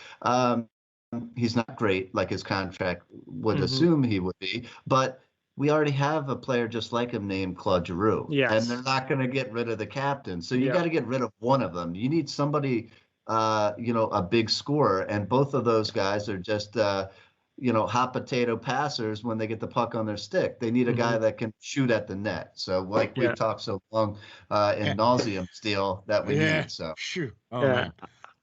He's not great like his contract would assume he would be, but we already have a player just like him named Claude Giroux, and they're not going to get rid of the captain. So you got to get rid of one of them. You need somebody. A big scorer, and both of those guys are just hot potato passers when they get the puck on their stick. They need a guy that can shoot at the net. So we've talked so long in nauseum, Steel, that we need. So sure. Man.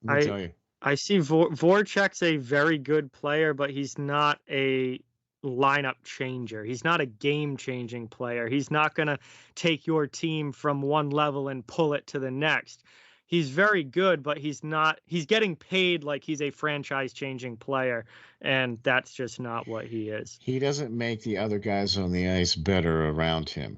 Let me tell you. I see Voracek's a very good player, but he's not a lineup changer. He's not a game-changing player. He's not going to take your team from one level and pull it to the next. He's very good, but he's getting paid like he's a franchise-changing player, and that's just not what he is. He doesn't make the other guys on the ice better around him.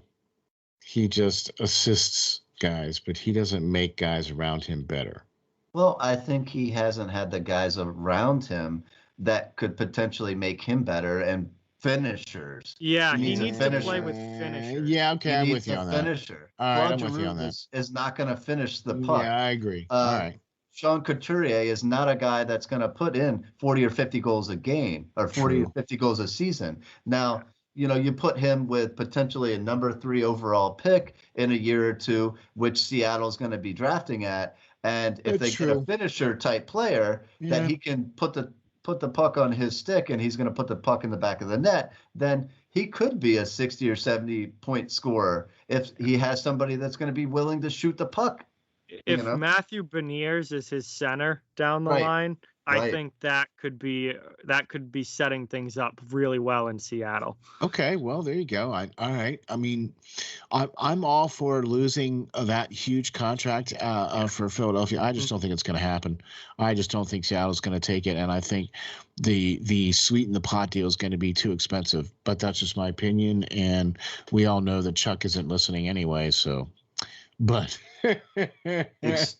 He just assists guys, but he doesn't make guys around him better. Well, I think he hasn't had the guys around him that could potentially make him better, and finishers. Yeah, he needs to play with finishers. Yeah, okay, I'm with you on that. Finisher. All right, I'm with you on that. Is not going to finish the puck. Yeah, I agree. All right. Sean Couturier is not a guy that's going to put in 40 or 50 goals a game or 40 or 50 goals a season. Now, you put him with potentially a number 3 overall pick in a year or two, which Seattle's going to be drafting at. And if they get a finisher type player that he can put the puck on his stick and he's going to put the puck in the back of the net, then he could be a 60 or 70 point scorer if he has somebody that's going to be willing to shoot the puck. If Matthew Beniers is his center down the line, I think that could be setting things up really well in Seattle. Okay, well, there you go. All right. I mean, I'm all for losing that huge contract for Philadelphia. I just don't think it's going to happen. I just don't think Seattle's going to take it, and I think the sweeten the pot deal is going to be too expensive. But that's just my opinion, and we all know that Chuck isn't listening anyway. So, but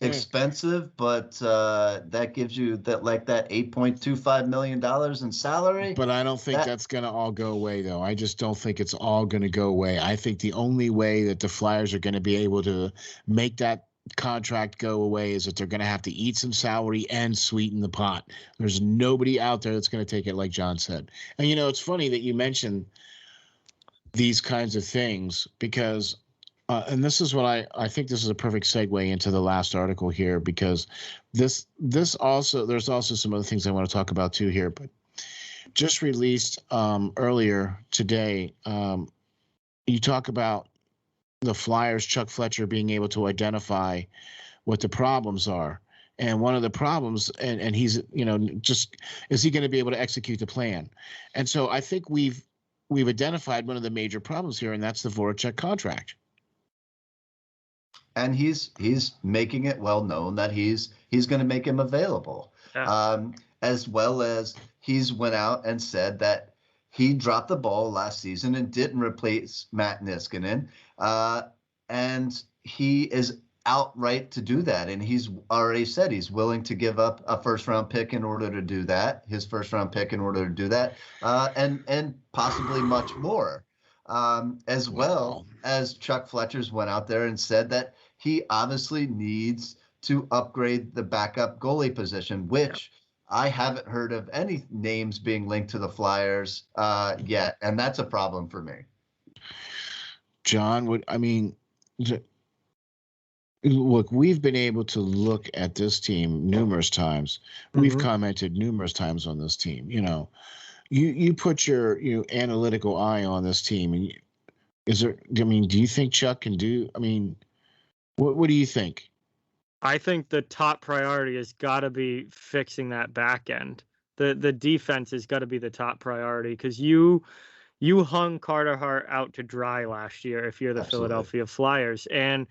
expensive, but that gives you that $8.25 million in salary. But I don't think that's going to all go away, though. I just don't think it's all going to go away. I think the only way that the Flyers are going to be able to make that contract go away is that they're going to have to eat some salary and sweeten the pot. There's nobody out there that's going to take it, like John said. And, it's funny that you mentioned these kinds of things because and this is what I think this is a perfect segue into the last article here, because there's also some other things I want to talk about too here, but just released earlier today, you talk about the Flyers, Chuck Fletcher, being able to identify what the problems are. And one of the problems, and he's, just, is he going to be able to execute the plan? And so I think we've identified one of the major problems here, and that's the Voracek contract. And he's making it well known that he's going to make him available, as well as he's went out and said that he dropped the ball last season and didn't replace Matt Niskanen, and he is outright to do that. And he's already said he's willing to give up a first-round pick in order to do that, his first-round pick in order to do that, and possibly much more. As well as Chuck Fletcher's went out there and said that he obviously needs to upgrade the backup goalie position, which I haven't heard of any names being linked to the Flyers yet, and that's a problem for me. John, look, we've been able to look at this team numerous times. Mm-hmm. We've commented numerous times on this team. You put your analytical eye on this team, and do you think Chuck can do? What do you think? I think the top priority has got to be fixing that back end. The defense has got to be the top priority, because you hung Carter Hart out to dry last year if you're the Absolutely. Philadelphia Flyers, and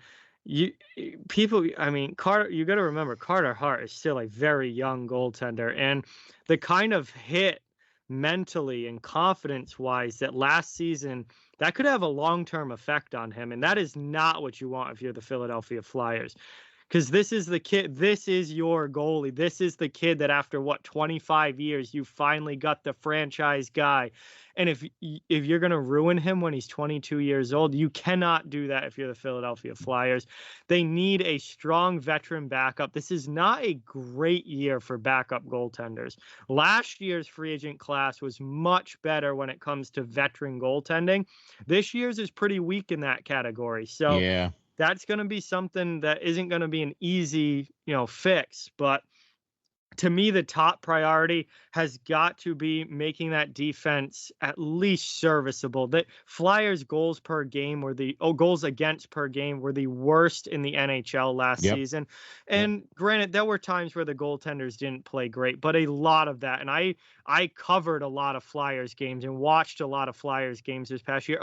Carter, you got to remember, Carter Hart is still a very young goaltender, and the kind of hit mentally and confidence wise that last season, that could have a long-term effect on him. And that is not what you want if you're the Philadelphia Flyers, because this is the kid, this is your goalie. This is the kid that after 25 years, you finally got the franchise guy. And if you're going to ruin him when he's 22 years old, you cannot do that if you're the Philadelphia Flyers. They need a strong veteran backup. This is not a great year for backup goaltenders. Last year's free agent class was much better when it comes to veteran goaltending. This year's is pretty weak in that category. So yeah, that's going to be something that isn't going to be an easy, fix. But to me, the top priority has got to be making that defense at least serviceable. The Flyers' goals against per game were the worst in the NHL last season. And granted, there were times where the goaltenders didn't play great, but a lot of that, and I covered a lot of Flyers games and watched a lot of Flyers games this past year.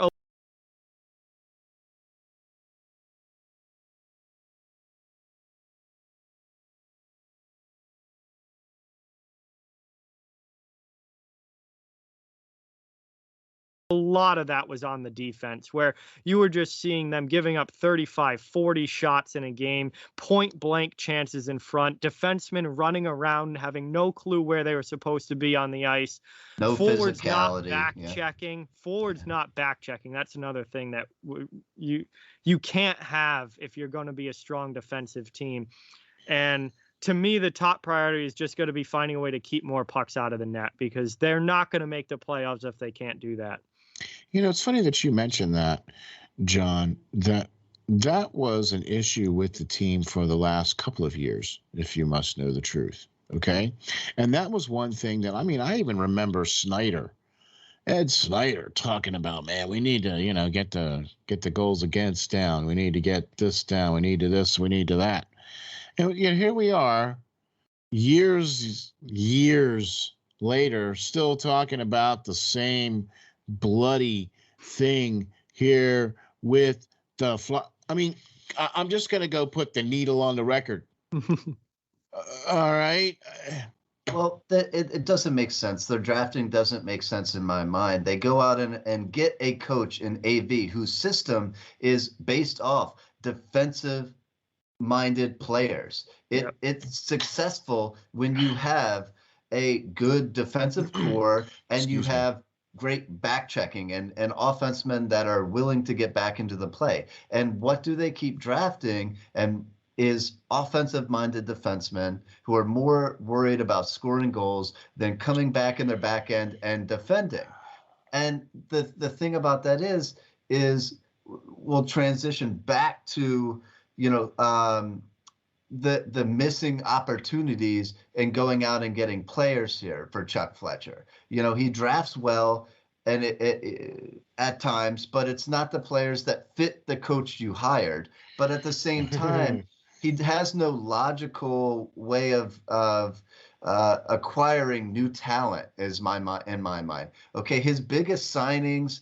A lot of that was on the defense, where you were just seeing them giving up 35, 40 shots in a game, point blank chances in front, defensemen running around, having no clue where they were supposed to be on the ice. No forwards physicality. Not back checking. Forwards not back checking. That's another thing that you can't have if you're going to be a strong defensive team. And to me, the top priority is just going to be finding a way to keep more pucks out of the net, because they're not going to make the playoffs if they can't do that. It's funny that you mentioned that, John, that was an issue with the team for the last couple of years, if you must know the truth. Okay. And that was one thing that, I even remember Ed Snyder talking about, man, we need to, get the goals against down. We need to get this down. We need to this, we need to that. And here we are, years later, still talking about the same bloody thing here with the I mean, I'm just going to go put the needle on the record. All right. Well, it doesn't make sense. Their drafting doesn't make sense in my mind. They go out and get a coach in AV whose system is based off defensive-minded players. It's successful when you have a good defensive core and you have great back checking and offensemen that are willing to get back into the play. And what do they keep drafting? And is offensive-minded defensemen who are more worried about scoring goals than coming back in their back end and defending. And the thing about that is we'll transition back to, the missing opportunities in going out and getting players here for Chuck Fletcher. He drafts well and it at times, but it's not the players that fit the coach you hired. But at the same time, he has no logical way of acquiring new talent, in my mind. Okay, his biggest signings,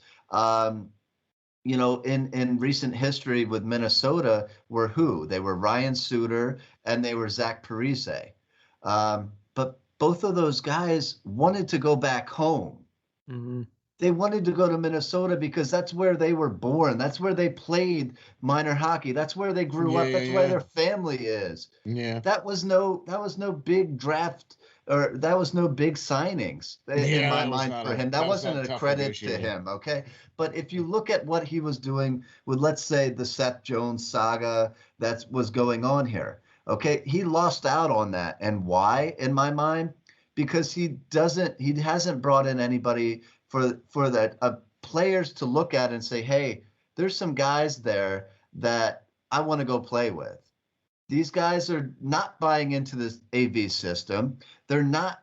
in recent history with Minnesota were who? They were Ryan Suter and they were Zach Parise. But both of those guys wanted to go back home. Mm-hmm. They wanted to go to Minnesota because that's where they were born. That's where they played minor hockey. That's where they grew up. That's where their family is. Yeah. That was no big draft, or that was no big signings in my mind for him. That wasn't a credit to him, okay? But if you look at what he was doing with, let's say, the Seth Jones saga that was going on here, okay? He lost out on that. And why, in my mind? Because he hasn't brought in anybody for that players to look at and say, hey, there's some guys there that I want to go play with. These guys are not buying into this AV system. They're not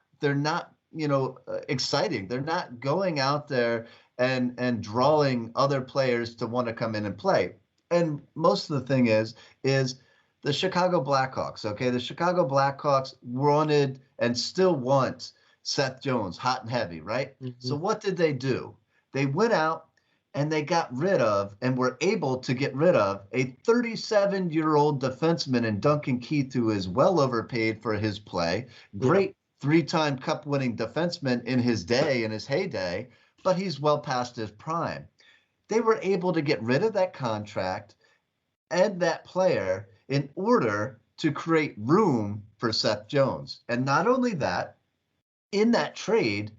exciting. They're not going out there and drawing other players to want to come in and play. And most of the thing is the Chicago Blackhawks, okay? The Chicago Blackhawks wanted and still want Seth Jones, hot and heavy, right? Mm-hmm. So what did they do? They went out and they got rid of and were able to get rid of a 37-year-old defenseman in Duncan Keith, who is well overpaid for his play. Great three-time cup-winning defenseman in his heyday, but he's well past his prime. They were able to get rid of that contract and that player in order to create room for Seth Jones. And not only that, in that trade,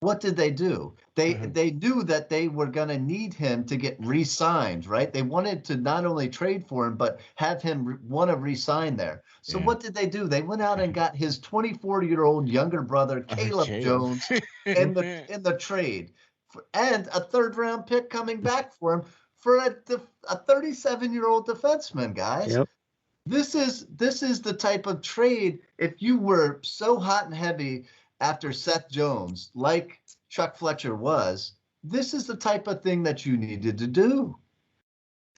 what did they do? They knew that they were going to need him to get re-signed, right? They wanted to not only trade for him, but have him want to re-sign there. So what did they do? They went out and got his 24-year-old younger brother, Caleb Jones, in the trade, and a third-round pick coming back for him for a 37-year-old defenseman, guys. Yep. This is the type of trade. If you were so hot and heavy after Seth Jones, like Chuck Fletcher was, this is the type of thing that you needed to do.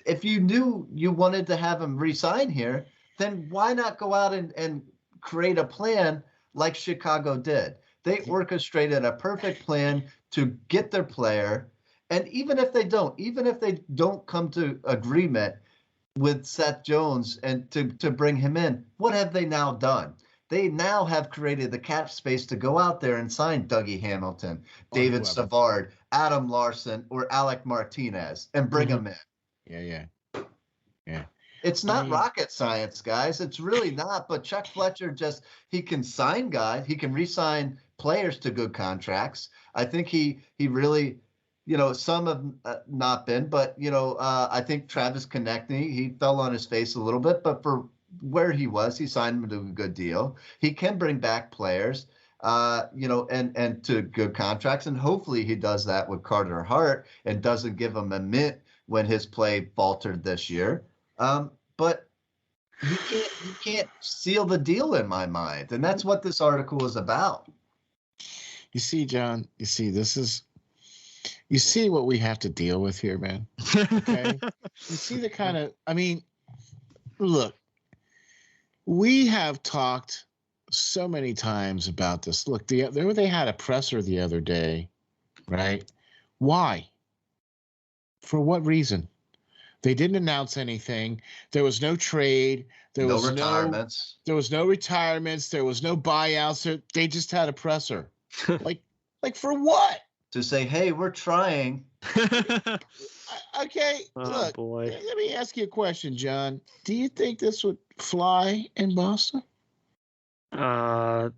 If you knew you wanted to have him re-sign here, then why not go out and create a plan like Chicago did? They orchestrated a perfect plan to get their player, and even if they don't come to agreement with Seth Jones and to bring him in, what have they now done? They now have created the cap space to go out there and sign Dougie Hamilton, David Savard, Adam Larson, or Alec Martinez and bring them in. Yeah. It's not rocket science, guys. It's really not. But Chuck Fletcher he can sign guys. He can re-sign players to good contracts. I think he really, some have not been, but, I think Travis Konechny, he fell on his face a little bit, but for where he was, he signed him to a good deal. He can bring back players, and to good contracts. And hopefully he does that with Carter Hart and doesn't give him a mint when his play faltered this year. But you can't seal the deal in my mind. And that's what this article is about. You see, John, you see what we have to deal with here, man. Okay. You see the kind of, look, we have talked so many times about this. Look, they had a presser the other day, right? Why? For what reason? They didn't announce anything. There was no trade. No retirements. There was no retirements. There was no buyouts. They just had a presser. like for what? To say, hey, we're trying. Okay, Oh, look. boy. Let me ask you a question, John. Do you think this would fly in Boston? No,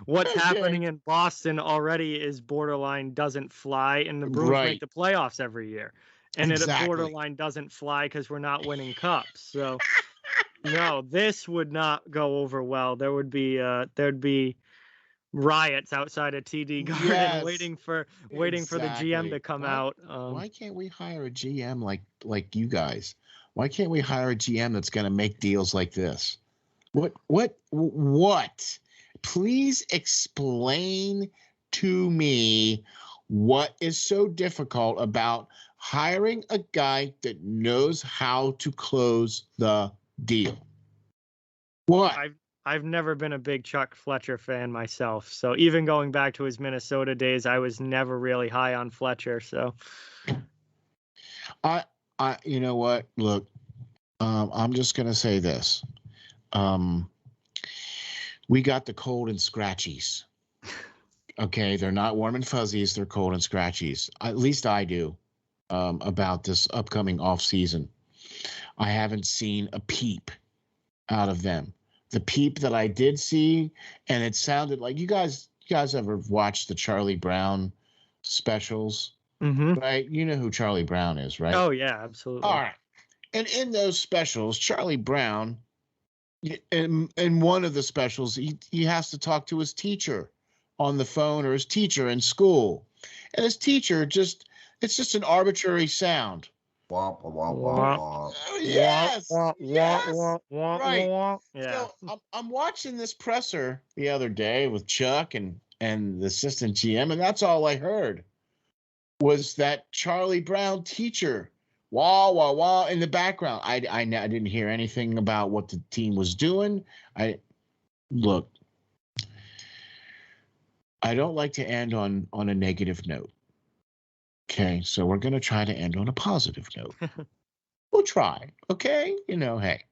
what's happening in Boston already is borderline doesn't fly, and the Bruins make the playoffs every year, and it borderline doesn't fly because we're not winning cups. So no, this would not go over well. There'd be riots outside of TD Garden waiting for the GM to come out. Why can't we hire a GM like you guys? Why can't we hire a GM that's going to make deals like this? What? Please explain to me what is so difficult about hiring a guy that knows how to close the deal. What? I've never been a big Chuck Fletcher fan myself. So even going back to his Minnesota days, I was never really high on Fletcher. So you know what? Look, I'm just going to say this. We got the cold and scratchies. Okay, they're not warm and fuzzies. They're cold and scratchies. At least I do about this upcoming off season. I haven't seen a peep out of them. The peep that I did see, and it sounded like you guys ever watched the Charlie Brown specials? Mm-hmm. Right? You know who Charlie Brown is, right? Oh, yeah, absolutely. All right. And in those specials, Charlie Brown, in one of the specials, he has to talk to his teacher on the phone, or his teacher in school. And his teacher it's just an arbitrary sound. Womp, womp, womp, womp. Yes. Right. Yeah. So I'm watching this presser the other day with Chuck and the assistant GM, and that's all I heard was that Charlie Brown teacher. Wah, wah, wah in the background. I didn't hear anything about what the team was doing. I don't like to end on a negative note. Okay, so we're going to try to end on a positive note. We'll try, okay? Hey.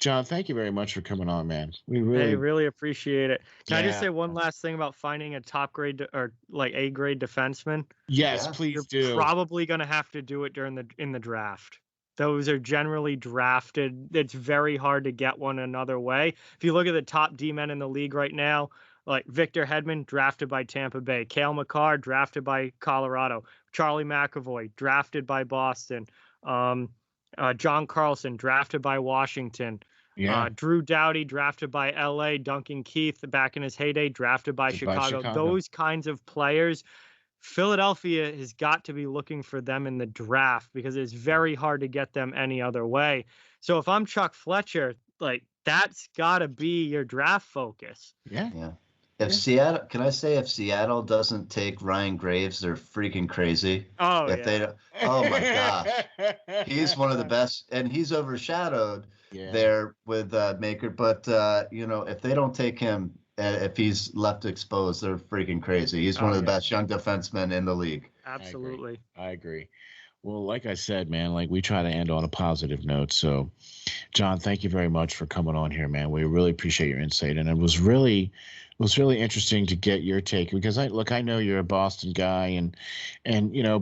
John, thank you very much for coming on, man. We really appreciate it. Can I just say one last thing about finding a top grade or like A grade defenseman? Yes, please do. You're probably going to have to do it in the draft. Those are generally drafted. It's very hard to get one another way. If you look at the top D men in the league right now, like Victor Hedman, drafted by Tampa Bay. Cale Makar, drafted by Colorado. Charlie McAvoy, drafted by Boston. John Carlson, drafted by Washington. Yeah. Drew Doughty, drafted by LA. Duncan Keith, back in his heyday, drafted by Chicago. Those kinds of players, Philadelphia has got to be looking for them in the draft because it's very hard to get them any other way. So if I'm Chuck Fletcher, like that's got to be your draft focus. Yeah. If Seattle doesn't take Ryan Graves, they're freaking crazy. Oh, oh my gosh, he's one of the best, and he's overshadowed there with Maker. But if they don't take him, if he's left exposed, they're freaking crazy. He's one of the best young defensemen in the league. Absolutely, I agree. Well, like I said, man, like we try to end on a positive note. So, John, thank you very much for coming on here, man. We really appreciate your insight, and it was really interesting to get your take because I know you're a Boston guy, and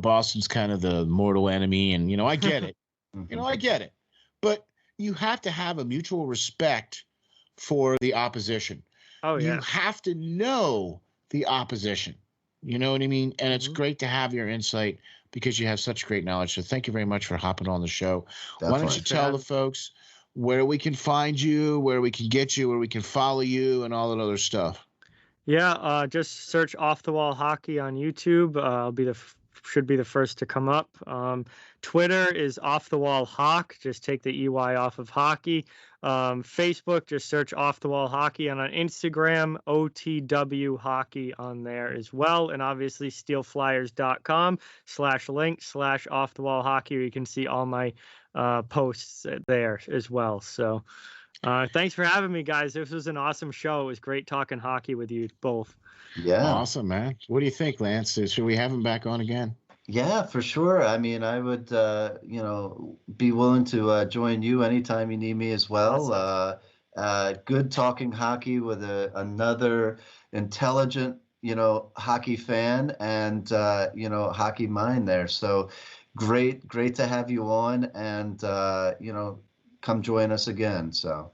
Boston's kind of the mortal enemy, and I get it, I get it, but you have to have a mutual respect for the opposition. Oh yeah, you have to know the opposition. You know what I mean? And it's great to have your insight because you have such great knowledge. So thank you very much for hopping on the show. Definitely. Why don't you tell the folks where we can find you, where we can get you, where we can follow you, and all that other stuff? Yeah, just search Off the Wall Hockey on YouTube. Should be the first to come up. Twitter is Off the Wall Hawk. Just take the EY off of hockey. Facebook, just search Off the Wall Hockey, and on Instagram, OTW Hockey on there as well. And obviously, SteelFlyers.com/link/Off the Wall Hockey, where you can see all my posts there as well. So thanks for having me, guys. This was an awesome show. It was great talking hockey with you both. Yeah. Awesome, man. What do you think, Lance? Should we have him back on again? Yeah, for sure. I mean, I would, be willing to join you anytime you need me as well. Awesome. Good talking hockey with another intelligent, hockey fan and, hockey mind there. So great to have you on and, come join us again. So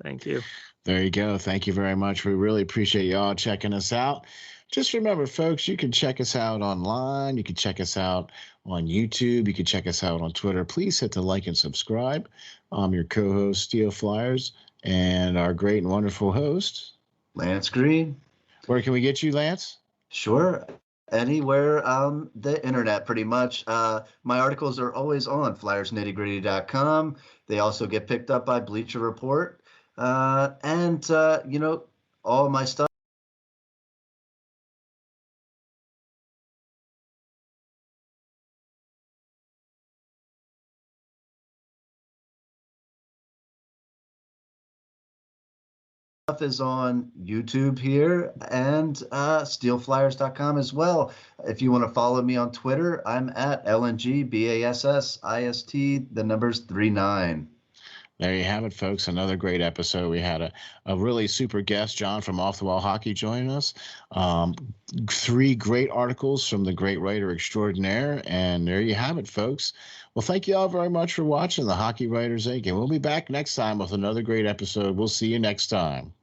Thank you. There you go. Thank you very much. We really appreciate y'all checking us out. Just remember, folks, you can check us out online. You can check us out on YouTube. You can check us out on Twitter. Please hit the like and subscribe. I'm your co-host, SteelFlyers, and our great and wonderful host, Lance Green. Where can we get you, Lance? Sure. Anywhere on the internet, pretty much. My articles are always on flyersnittygritty.com. They also get picked up by Bleacher Report. And all my stuff is on YouTube here and SteelFlyers.com as well. If you want to follow me on Twitter, I'm at LNGBASSIST, the numbers 39. There you have it, folks. Another great episode. We had a really super guest, John from Off the Wall Hockey, joining us. 3 great articles from the great writer extraordinaire. And there you have it, folks. Well, thank you all very much for watching the Hockey Writers Inc. And we'll be back next time with another great episode. We'll see you next time.